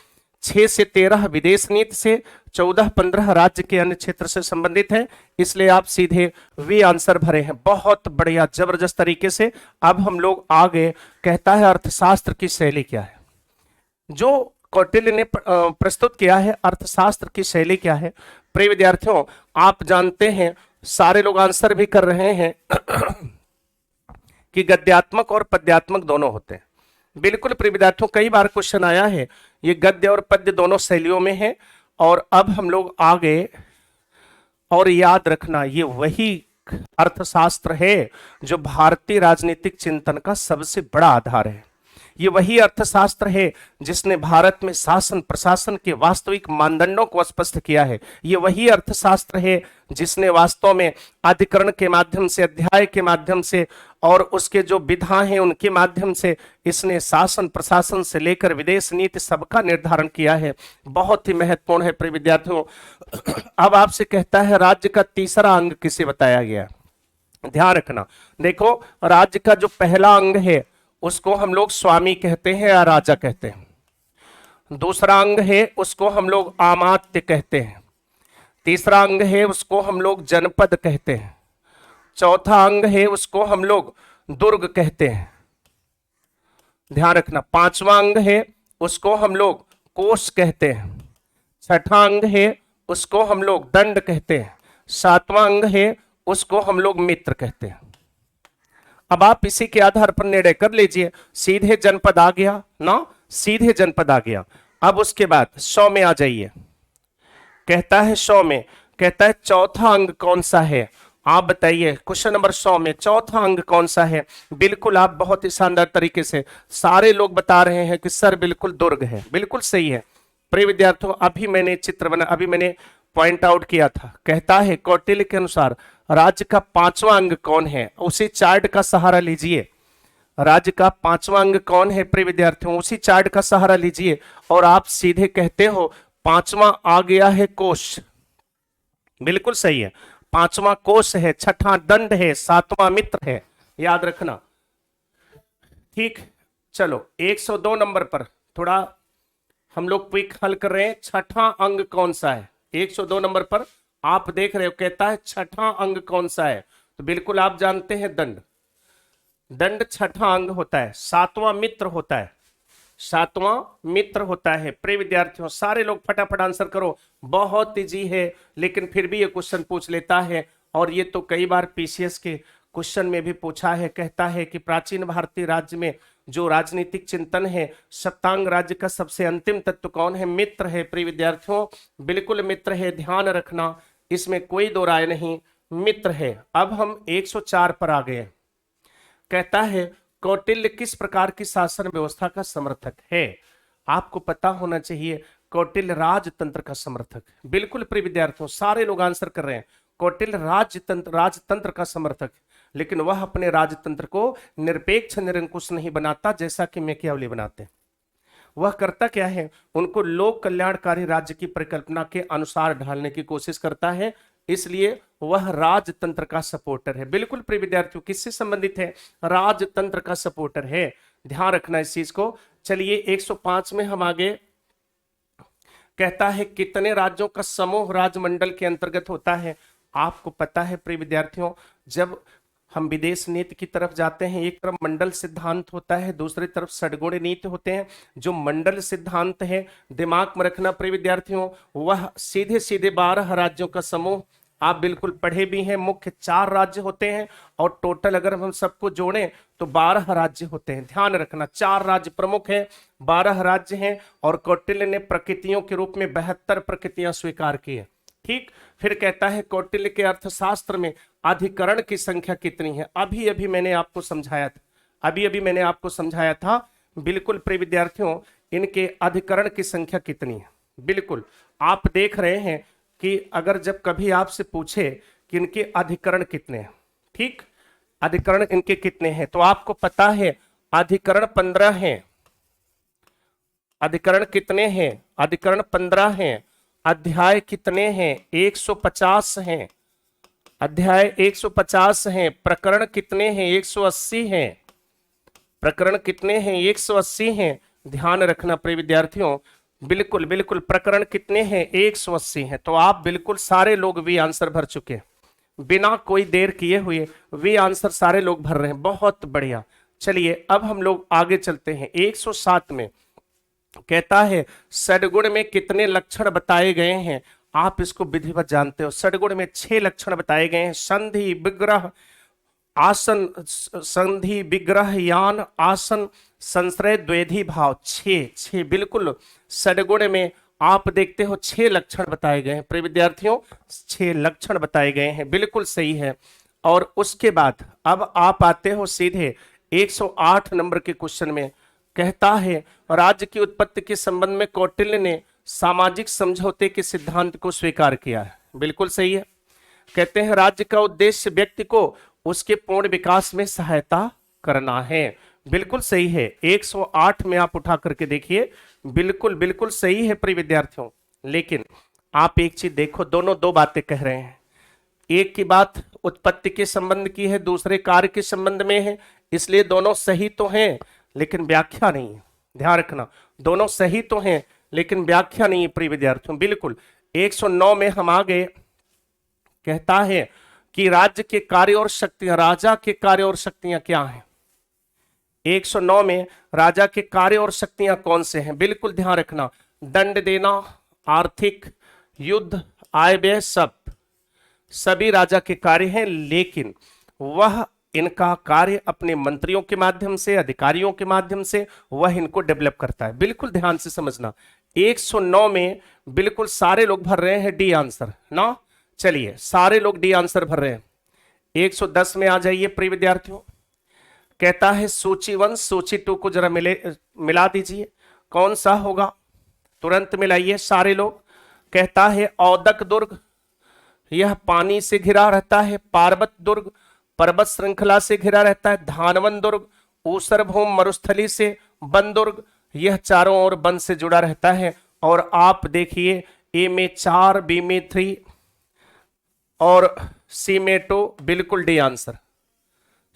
6 से 13 विदेश नीति से, 14, 15 राज्य के अन्य क्षेत्र से संबंधित है। इसलिए आप सीधे वी आंसर भरे हैं। बहुत बढ़िया जबरदस्त तरीके से। अब हम लोग आगे, कहता है अर्थशास्त्र की शैली क्या है? जो कौटिल्य ने प्रस्तुत किया है अर्थशास्त्र की शैली क्या है? प्रिय विद्यार्थियों, आप जानते हैं, सारे लोग आंसर भी कर रहे हैं कि गद्यात्मक और पद्यात्मक दोनों होते हैं। बिल्कुल प्रिय विद्यार्थियों, कई बार क्वेश्चन आया है, ये गद्य और पद्य दोनों शैलियों में है। और अब हम लोग आगे, और याद रखना ये वही अर्थशास्त्र है जो भारतीय राजनीतिक चिंतन का सबसे बड़ा आधार है। ये वही अर्थशास्त्र है जिसने भारत में शासन प्रशासन के वास्तविक मानदंडों को स्पष्ट किया है। ये वही अर्थशास्त्र है जिसने वास्तव में अधिकरण के माध्यम से, अध्याय के माध्यम से और उसके जो विधा हैं उनके माध्यम से इसने शासन प्रशासन से लेकर विदेश नीति सबका निर्धारण किया है। बहुत ही महत्वपूर्ण है प्रिय विद्यार्थियों। अब आपसे कहता है राज्य का तीसरा अंग किसे बताया गया? ध्यान रखना, देखो राज्य का जो पहला अंग है उसको हम लोग स्वामी कहते हैं या राजा कहते हैं। दूसरा अंग है उसको हम लोग आमात्य कहते हैं। तीसरा अंग है उसको हम लोग जनपद कहते हैं। चौथा अंग है उसको हम लोग दुर्ग कहते हैं। ध्यान रखना, पांचवा अंग है उसको हम लोग कोष कहते हैं। छठा अंग है उसको हम लोग दंड कहते हैं। सातवां अंग है उसको हम लोग मित्र कहते हैं। अब आप इसी के आधार पर निर्णय कर लीजिए। सीधे जनपद आ गया ना, सीधे जनपद आ गया। अब उसके बाद 100 में आ जाइए। कहता है 100 में, कहता है चौथा अंग कौन सा है? आप बताइए क्वेश्चन नंबर 100 में चौथा अंग कौन सा है? बिल्कुल आप बहुत ही शानदार तरीके से सारे लोग बता रहे हैं कि सर बिल्कुल दुर्ग है। बिल्कुल सही है प्रिय विद्यार्थियों। अभी मैंने चित्र बना, अभी मैंने पॉइंट आउट किया था। कहता है कौटिल्य के अनुसार राज्य का पांचवा अंग कौन है, उसी चार्ट का सहारा लीजिए। राज्य का पांचवा अंग कौन है प्रिय विद्यार्थियों, उसी चार्ट का सहारा लीजिए और आप सीधे कहते हो पांचवा आ गया है कोष। बिल्कुल सही है, पांचवा कोष है, छठा दंड है, सातवां मित्र है, याद रखना। ठीक, चलो 102 नंबर पर थोड़ा हम लोग क्विक हल कर रहे हैं। छठा अंग कौन सा है 102 नंबर पर, आप देख रहे हो कहता है छठा अंग कौन सा है, तो बिल्कुल आप जानते हैं दंड। दंड छठा अंग होता है। सातवां मित्र होता है, सातवां मित्र होता है। प्रिय विद्यार्थियों सारे लोग फटाफट आंसर करो, बहुत इजी है लेकिन फिर भी ये क्वेश्चन पूछ लेता है, और ये तो कई बार पीसीएस के क्वेश्चन में भी पूछा है। कहता है कि प्राचीन भारतीय राज्य में जो राजनीतिक चिंतन है, सप्तांग राज्य का सबसे अंतिम तत्व कौन है, मित्र है। प्रिय विद्यार्थियों बिल्कुल मित्र है, ध्यान रखना, इसमें कोई दो राय नहीं, मित्र है। अब हम 104 पर आ गए। कहता है कौटिल्य किस प्रकार की शासन व्यवस्था का समर्थक है। आपको पता होना चाहिए कौटिल्य राजतंत्र का समर्थक। बिल्कुल प्रिय विद्यार्थियों सारे लोग आंसर कर रहे हैं, कौटिल्य राजतंत्र का समर्थक, लेकिन वह अपने राजतंत्र को निरपेक्ष निरंकुश नहीं बनाता जैसा कि मैकियावेली बनाते हैं। वह करता क्या है, उनको लोक कल्याणकारी राज्य की परिकल्पना के अनुसार ढालने की कोशिश करता है, इसलिए वह राजतंत्र का सपोर्टर है। बिल्कुल प्रिय विद्यार्थियों किससे संबंधित है, राजतंत्र का सपोर्टर है, ध्यान रखना इस चीज को। चलिए 105 में हम आगे। कहता है कितने राज्यों का समूह राजमंडल के अंतर्गत होता है। आपको पता है प्रिय विद्यार्थियों जब हम विदेश नीति की तरफ जाते हैं, एक तरफ मंडल सिद्धांत होता है, दूसरी तरफ षड्गुण नीति होते हैं। जो मंडल सिद्धांत है दिमाग में रखना प्रिय विद्यार्थियों, वह सीधे सीधे 12 राज्यों का समूह, आप बिल्कुल पढ़े भी हैं, मुख्य 4 राज्य होते हैं और टोटल अगर हम सबको जोड़ें तो 12 राज्य होते हैं। ध्यान रखना 4 राज्य प्रमुख हैं, 12 राज्य हैं, और कौटिल्य ने प्रकृतियों के रूप में 72 प्रकृतियां स्वीकार की है। ठीक, फिर कहता है कौटिल्य के अर्थशास्त्र में अधिकरण की संख्या कितनी है। अभी अभी मैंने आपको समझाया था, बिल्कुल प्रिय विद्यार्थियों इनके अधिकरण की संख्या कितनी है। बिल्कुल आप देख रहे हैं कि अगर जब कभी आपसे पूछे कि इनके अधिकरण कितने हैं, ठीक, अधिकरण इनके कितने हैं, तो आपको पता है अधिकरण 15 हैं। अधिकरण कितने हैं, अधिकरण 15 हैं। अध्याय कितने हैं, 150 हैं। अध्याय 150 हैं। प्रकरण कितने हैं, 180 हैं। प्रकरण कितने हैं, 180 हैं। ध्यान रखना प्रिय विद्यार्थियों, बिल्कुल बिल्कुल प्रकरण कितने हैं, 180 हैं। तो आप बिल्कुल सारे लोग वी आंसर भर चुके हैं, बिना कोई देर किए हुए वी आंसर सारे लोग भर रहे हैं, बहुत बढ़िया। चलिए अब हम लोग आगे चलते हैं। 107 में कहता है षड्गुण में कितने लक्षण बताए गए हैं। आप इसको विधिवत जानते हो, षड्गुण में 6 लक्षण बताए गए हैं। संधि विग्रह आसन, संधि विग्रह यान आसन संश्रय द्वैधी भाव, 6 बिल्कुल षड्गुण में आप देखते हो 6 लक्षण बताए गए हैं। प्रिय विद्यार्थियों 6 लक्षण बताए गए हैं, बिल्कुल सही है। और उसके बाद अब आप आते हो सीधे 108 नंबर के क्वेश्चन में। कहता है राज्य की उत्पत्ति के संबंध में कौटिल्य ने सामाजिक समझौते के सिद्धांत को स्वीकार किया है। बिल्कुल सही है। कहते हैं राज्य का उद्देश्य व्यक्ति को उसके पूर्ण विकास में सहायता करना है। बिल्कुल सही है। 108 में आप उठा करके देखिए, बिल्कुल बिल्कुल सही है प्रिय विद्यार्थियों। लेकिन आप एक चीज देखो, दोनों दो बातें कह रहे हैं। एक की बात उत्पत्ति के संबंध की है, दूसरे कार्य के संबंध में है, इसलिए दोनों सही तो हैं लेकिन व्याख्या नहीं है। ध्यान रखना, दोनों सही तो हैं लेकिन व्याख्या नहीं है प्रिय विद्यार्थियों। बिल्कुल 109 में हम आ गए। कहता है कि राज्य के कार्य और शक्तियां, राजा के कार्य और शक्तियां क्या हैं। 109 में राजा के कार्य और शक्तियां कौन से हैं। बिल्कुल ध्यान रखना, दंड देना, आर्थिक, युद्ध, आय व्यय, सब सभी राजा के कार्य हैं, लेकिन वह इनका कार्य अपने मंत्रियों के माध्यम से, अधिकारियों के माध्यम से वह इनको डेवलप करता है। बिल्कुल ध्यान से समझना। 109 में बिल्कुल सारे लोग भर रहे हैं डी आंसर ना। चलिए सारे लोग डी आंसर भर रहे हैं। 110 में आ जाइए प्रिय विद्यार्थियों। कहता है सूची 1 सूची 2 को जरा मिला दीजिए, कौन सा होगा, तुरंत मिलाइए सारे लोग। कहता है औदक दुर्ग, यह पानी से घिरा रहता है। पार्वत दुर्ग पर्वत श्रृंखला से घिरा रहता है। धानवन दुर्ग ऊसर भूमि मरुस्थली से। वन दुर्ग यह चारों ओर वन से जुड़ा रहता है। और आप देखिए ए में 4, बी में 3 और सी में 2, बिल्कुल डी आंसर।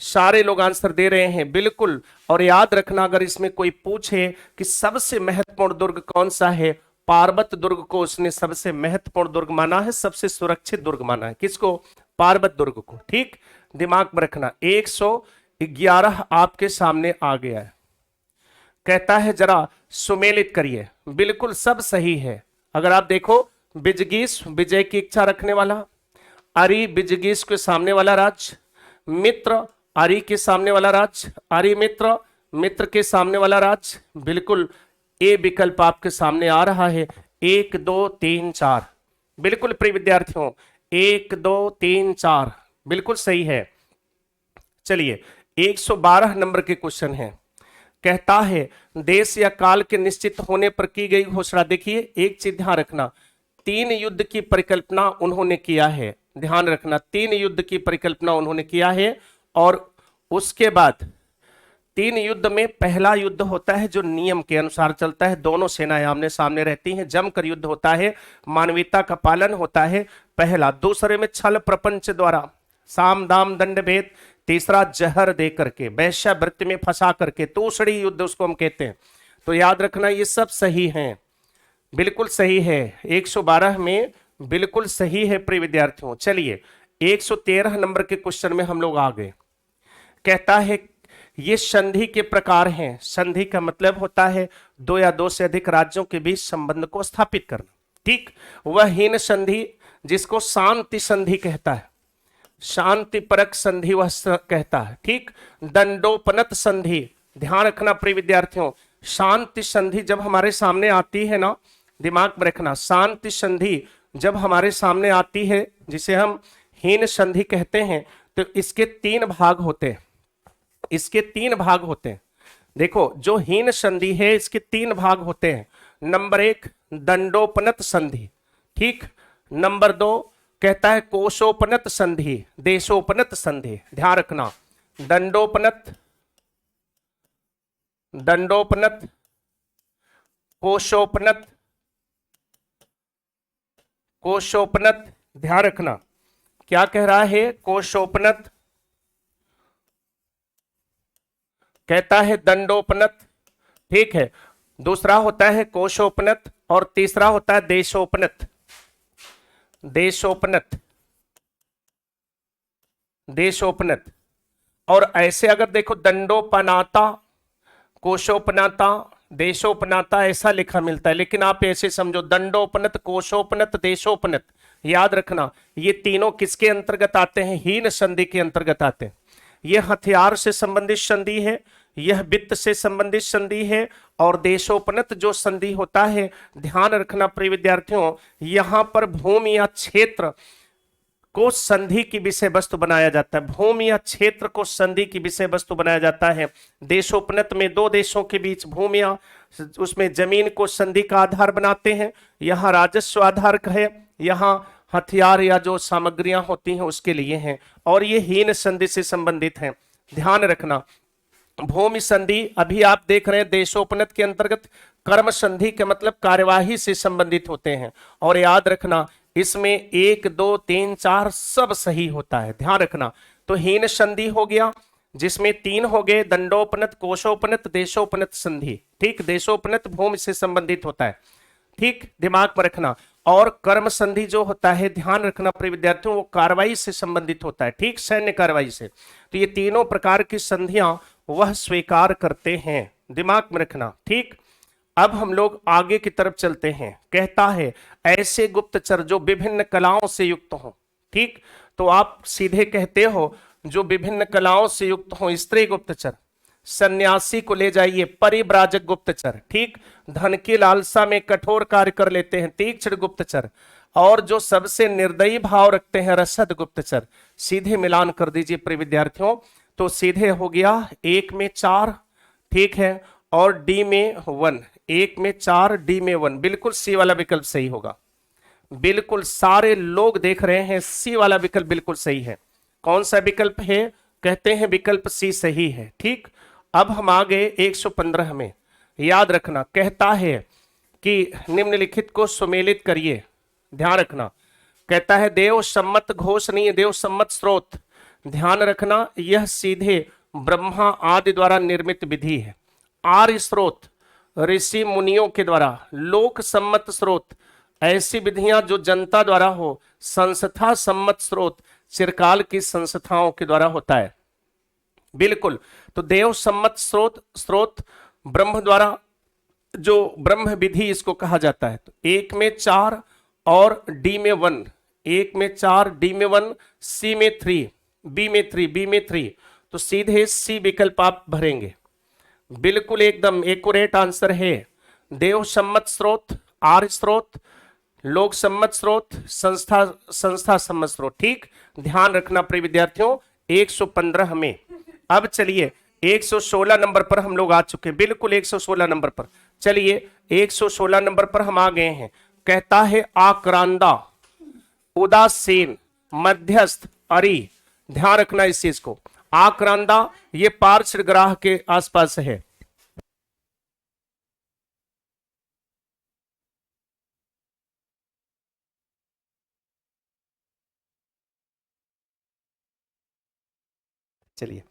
सारे लोग आंसर दे रहे हैं बिल्कुल। और याद रखना, अगर इसमें कोई पूछे कि सबसे महत्वपूर्ण दुर्ग कौन सा है, पार्वत दुर्ग को उसने सबसे महत्वपूर्ण दुर्ग माना है, सबसे सुरक्षित दुर्ग माना है। किसको? पार्वत दुर्ग को। ठीक, दिमाग में रखना। 111 आपके सामने आ गया है। कहता है जरा सुमेलित करिए। बिल्कुल सब सही है। अगर आप देखो, बिजगीस विजय की इच्छा रखने वाला, अरि बिजगीस के सामने वाला राज्य, मित्र अरि के सामने वाला राज्य, अरि मित्र मित्र के सामने वाला राज्य। बिल्कुल ए विकल्प आपके सामने आ रहा है। 1 2 3 4 बिल्कुल प्रिय विद्यार्थियों, 1 2 3 4 बिल्कुल सही है। चलिए 112 नंबर के क्वेश्चन है। कहता है देश या काल के निश्चित होने पर की गई घोषणा। देखिए एक चीज ध्यान रखना, 3 युद्ध की परिकल्पना उन्होंने किया है। ध्यान रखना, 3 युद्ध की परिकल्पना उन्होंने किया है। और उसके बाद 3 युद्ध में पहला युद्ध होता है जो नियम के अनुसार चलता है। दोनों सेनाएं आमने सामने रहती हैं, जमकर युद्ध होता है, मानवीयता का पालन होता है पहला। दूसरे में छल प्रपंच द्वारा, साम दाम दंड भेद। तीसरा जहर दे करके, वैश्यावृत्ति में फंसा करके, तूसड़ी युद्ध उसको हम कहते हैं। तो याद रखना ये सब सही हैं, बिल्कुल सही है। 112 में बिल्कुल सही है प्रिय विद्यार्थियों। चलिए 113 नंबर के क्वेश्चन में हम लोग आ गए। कहता है ये संधि के प्रकार हैं। संधि का मतलब होता है 2 या 2 से अधिक राज्यों के बीच संबंध को स्थापित करना। ठीक, वह हीन संधि जिसको शांति संधि कहता है, शांति परक संधि वह कहता है। ठीक, दंडोपनत संधि। ध्यान रखना प्रिय विद्यार्थियों, शांति संधि जब हमारे सामने आती है ना, दिमाग में रखना, शांति संधि जब हमारे सामने आती है, जिसे हम हीन संधि कहते हैं, तो इसके 3 भाग होते हैं। इसके 3 भाग होते हैं। देखो जो हीन संधि है इसके 3 भाग होते हैं। नंबर 1 दंडोपनत संधि। ठीक, नंबर 2 कहता है कोशोपनत संधि, देशोपनत संधि। ध्यान रखना, दंडोपनत, दंडोपनत, कोशोपनत, कोशोपनत। ध्यान रखना क्या कह रहा है, कोशोपनत कहता है दंडोपनत। ठीक है, दूसरा होता है कोशोपनत और तीसरा होता है देशोपनत। देशोपनत, देशोपनत। और ऐसे अगर देखो दंडोपनाता, कोशोपनाता, देशोपनाता ऐसा लिखा मिलता है, लेकिन आप ऐसे समझो दंडोपनत, कोशोपनत, देशोपनत। याद रखना ये तीनों किसके अंतर्गत आते हैं, हीन संधि के अंतर्गत आते हैं। यह हथियार से संबंधित संधि है, यह वित्त से संबंधित संधि है, और देशोपनत जो संधि होता है, ध्यान रखना प्रिय विद्यार्थियों, यहां पर भूमि या क्षेत्र को संधि की विषय वस्तु बनाया जाता है। भूमि या क्षेत्र को संधि की विषय वस्तु बनाया जाता है। देशोपनत में 2 देशों के बीच भूमि या उसमें जमीन को संधि का आधार बनाते हैं। यहाँ राजस्व आधार है, यहाँ हथियार या जो सामग्रियां होती हैं उसके लिए हैं, और ये हीन संधि से संबंधित हैं। ध्यान रखना भूमि संधि अभी आप देख रहे हैं देशोपनत के अंतर्गत, कर्म संधि के मतलब कार्यवाही से संबंधित होते हैं। और याद रखना इसमें 1 2 3 4 सब सही होता है। ध्यान रखना, तो हीन संधि हो गया जिसमें 3 हो गए, दंडोपनत, कोशोपनत, देशोपनत संधि। ठीक, देशोपनत भूमि से संबंधित होता है। ठीक, दिमाग में रखना। और कर्म संधि जो होता है, ध्यान रखना प्रिय विद्यार्थियों, वो कार्रवाई से संबंधित होता है। ठीक, सैन्य कार्रवाई से। तो ये तीनों प्रकार की संधियां वह स्वीकार करते हैं, दिमाग में रखना। ठीक, अब हम लोग आगे की तरफ चलते हैं। कहता है ऐसे गुप्तचर जो विभिन्न कलाओं से युक्त हो। ठीक, तो आप सीधे कहते हो जो विभिन्न कलाओं से युक्त हो, स्त्री गुप्तचर, सन्यासी को ले जाइए परिव्राजक गुप्तचर। ठीक, धन की लालसा में कठोर कार्य कर लेते हैं तीक्ष्ण गुप्तचर, और जो सबसे निर्दयी भाव रखते हैं रसद गुप्तचर। सीधे मिलान कर दीजिए प्रिय विद्यार्थियों, तो सीधे हो गया 1 में 4। ठीक है, और डी में 1, 1 में 4, डी में 1, बिल्कुल सी वाला विकल्प सही होगा। बिल्कुल सारे लोग देख रहे हैं सी वाला विकल्प बिल्कुल सही है। कौन सा विकल्प है? कहते हैं विकल्प सी सही है। ठीक, अब हम आ गए 115 में। याद रखना, कहता है कि निम्नलिखित को सुमेलित करिए। ध्यान रखना, कहता है देव सम्मत घोष नहीं है, देव सम्मत स्रोत। ध्यान रखना, यह सीधे ब्रह्मा आदि द्वारा निर्मित विधि है। आर्य स्रोत ऋषि मुनियों के द्वारा, लोक सम्मत स्रोत ऐसी विधियां जो जनता द्वारा हो, संस्था सम्मत स्रोत चिरकाल की संस्थाओं के द्वारा होता है। बिल्कुल, तो देव सम्मत स्रोत ब्रह्म द्वारा जो ब्रह्म विधि इसको कहा जाता है। तो 1 में 4 और डी में 1, 1 में 4 डी में 1 सी में 3 बी में 3 बी में 3, तो सीधे सी विकल्प आप भरेंगे। बिल्कुल एकदम एक्यूरेट आंसर है। देव सम्मत स्रोत, आर्य स्रोत, लोक सम्मत स्रोत, संस्था सम्मत स्रोत। ठीक, ध्यान रखना प्रिय विद्यार्थियों 115 में। अब चलिए 116 नंबर पर हम लोग आ चुके हैं। बिल्कुल 116 नंबर पर, चलिए 116 नंबर पर हम आ गए हैं। कहता है आक्रांदा, उदासीन, मध्यस्थ, अरि। ध्यान रखना इस चीज को, आक्रांदा ये पार्श्व ग्राह के आसपास है। चलिए,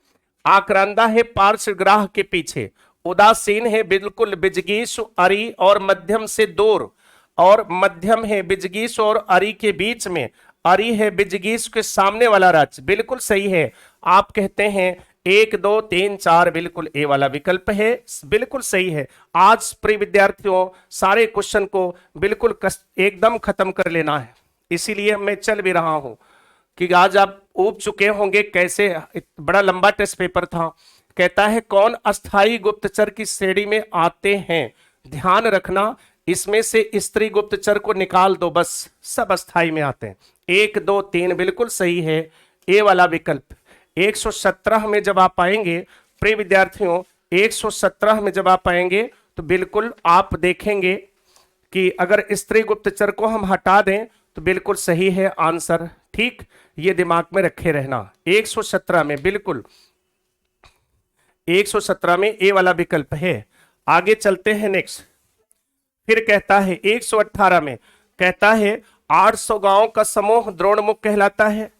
आक्रांदा है पार्श्व ग्राह के पीछे, उदासीन है बिल्कुल बिजगीश अरि और मध्यम से दूर, और मध्यम है बिजगीश और अरि के बीच में, अरि है बिजगीश के सामने वाला राज्य। बिल्कुल सही है। आप कहते हैं 1 2 3 4, बिल्कुल ए वाला विकल्प है, बिल्कुल सही है। आज प्रिय विद्यार्थियों सारे क्वेश्चन को बिल्कुल एकदम खत्म कर लेना है, इसीलिए मैं चल भी रहा हूं कि आज आप ऊब चुके होंगे कैसे। बड़ा लंबा टेस्ट पेपर था। कहता है कौन अस्थाई गुप्तचर की श्रेणी में आते हैं? ध्यान रखना, इसमें से स्त्री गुप्तचर को निकाल दो, बस सब अस्थाई में आते हैं। 1 2 3 बिल्कुल सही है, ए वाला विकल्प। 117 में जब आप आएंगे प्रिय विद्यार्थियों, 117 में जब आप आएंगे तो बिल्कुल आप देखेंगे कि अगर स्त्री गुप्तचर को हम हटा दें तो बिल्कुल सही है आंसर। ठीक, ये दिमाग में रखे रहना। 117 में बिल्कुल 117 में ए वाला विकल्प है। आगे चलते हैं नेक्स्ट। फिर कहता है 118 में, कहता है 800 गांव का समूह द्रोणमुख कहलाता है।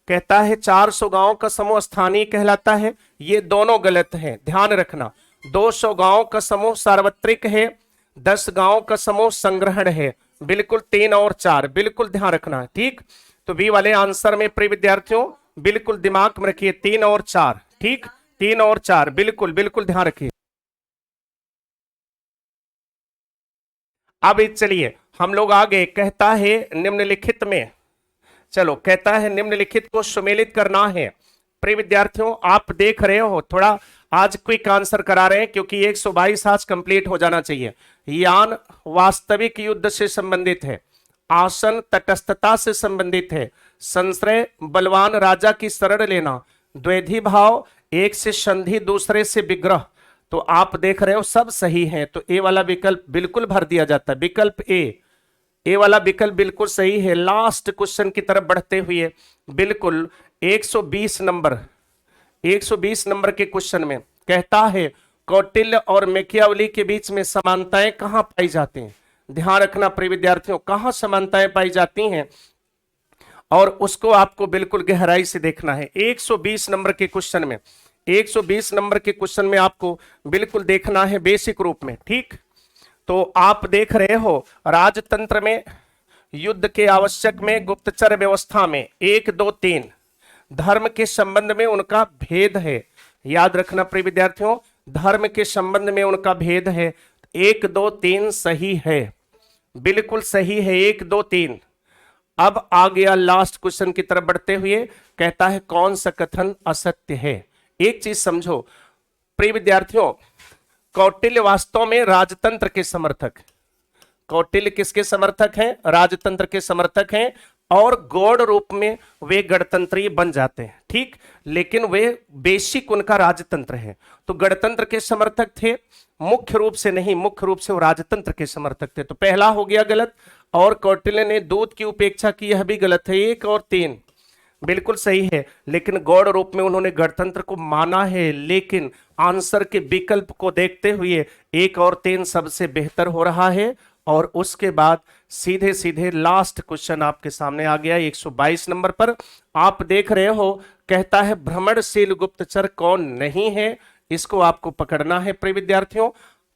कहता है 400 गांव का समूह स्थानीय कहलाता है। ये दोनों गलत हैं, ध्यान रखना। 200 गांव का समूह सार्वत्रिक है, 10 गांव का समूह संग्रहण है। बिल्कुल 3 और 4, बिल्कुल ध्यान रखना। ठीक, तो बी वाले आंसर में प्रिय विद्यार्थियों बिल्कुल दिमाग में रखिए 3 और 4। ठीक, 3 और 4 बिल्कुल बिल्कुल ध्यान रखिए। अब चलिए हम लोग आगे। कहता है निम्नलिखित में, चलो कहता है निम्नलिखित को सुमेलित करना है। प्रिय विद्यार्थियों आप देख रहे हो थोड़ा आज क्विक आंसर करा रहे हैं क्योंकि 122 आज कंप्लीट हो जाना चाहिए। यान वास्तविक युद्ध से संबंधित है, आसन तटस्थता से संबंधित है, संश्रय बलवान राजा की शरण लेना, द्वैधी भाव एक से संधि दूसरे से विग्रह। तो आप देख रहे हो सब सही है, तो ए वाला विकल्प बिल्कुल भर दिया जाता है। विकल्प ए वाला विकल्प बिल्कुल सही है। लास्ट क्वेश्चन की तरफ बढ़ते हुए बिल्कुल 120 नंबर के क्वेश्चन में कहता है कौटिल्य और मैकियावली के बीच में समानताएं कहां पाई जाती हैं? ध्यान रखना प्रिय विद्यार्थियों, कहां समानताएं पाई जाती हैं और उसको आपको बिल्कुल गहराई से देखना है। 120 नंबर के क्वेश्चन में, 120 नंबर के क्वेश्चन में आपको बिल्कुल देखना है बेसिक रूप में। ठीक, तो आप देख रहे हो राजतंत्र में, युद्ध के आवश्यक में, गुप्तचर व्यवस्था में 1 2 3, धर्म के संबंध में उनका भेद है। याद रखना प्रिय विद्यार्थियों, धर्म के संबंध में उनका भेद है। 1 2 3 सही है, बिल्कुल सही है 1 2 3। अब आ गया लास्ट क्वेश्चन की तरफ बढ़ते हुए, कहता है कौन सा कथन असत्य है? एक चीज समझो प्रिय विद्यार्थियों, कौटिल्य वास्तव में राजतंत्र के समर्थक, कौटिल्य किसके समर्थक हैं? राजतंत्र के समर्थक हैं, और गौड़ रूप में वे गणतंत्रीय बन जाते हैं। ठीक, लेकिन वे बेसिक उनका राजतंत्र है। तो गणतंत्र के समर्थक थे, मुख्य रूप से नहीं, मुख्य रूप से वो राजतंत्र के समर्थक थे। तो पहला हो गया गलत। और कौटिल्य ने दूध की उपेक्षा की, यह भी गलत है। 1 और 3 बिल्कुल सही है, लेकिन गौड़ रूप में उन्होंने गणतंत्र को माना है, लेकिन आंसर के विकल्प को देखते हुए 1 और 3 सबसे बेहतर हो रहा है। और उसके बाद सीधे सीधे लास्ट क्वेश्चन आपके सामने आ गया 122 नंबर पर। आप देख रहे हो, कहता है भ्रमणशील गुप्तचर कौन नहीं है। इसको आपको पकड़ना है प्रिय विद्यार्थियों।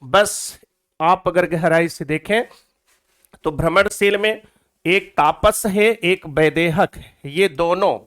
बस आप अगर गहराई से देखें तो भ्रमणशील में एक तापस है, एक वैदेहक है। ये दोनों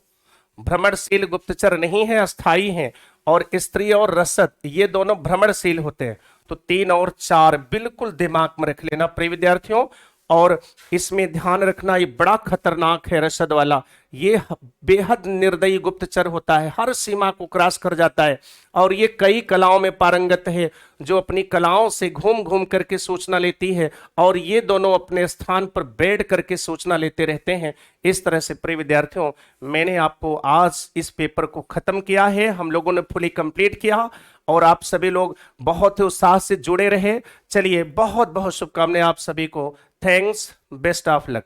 भ्रमणशील गुप्तचर नहीं है, अस्थाई हैं। और स्त्री और रसद ये दोनों भ्रमणशील होते हैं। तो 3 और 4 बिल्कुल दिमाग में रख लेना प्रिय विद्यार्थियों। और इसमें ध्यान रखना, ये बड़ा खतरनाक है रसद वाला। ये बेहद निर्दयी गुप्तचर होता है, हर सीमा को क्रॉस कर जाता है। और ये कई कलाओं में पारंगत है, जो अपनी कलाओं से घूम घूम करके सूचना लेती है। और ये दोनों अपने स्थान पर बैठ करके सूचना लेते रहते हैं। इस तरह से प्रिय विद्यार्थियों, मैंने आपको आज इस पेपर को खत्म किया है। हम लोगों ने फुली कंप्लीट किया और आप सभी लोग बहुत ही उत्साह से जुड़े रहे। चलिए, बहुत बहुत शुभकामनाएं आप सभी को। Thanks, best of luck.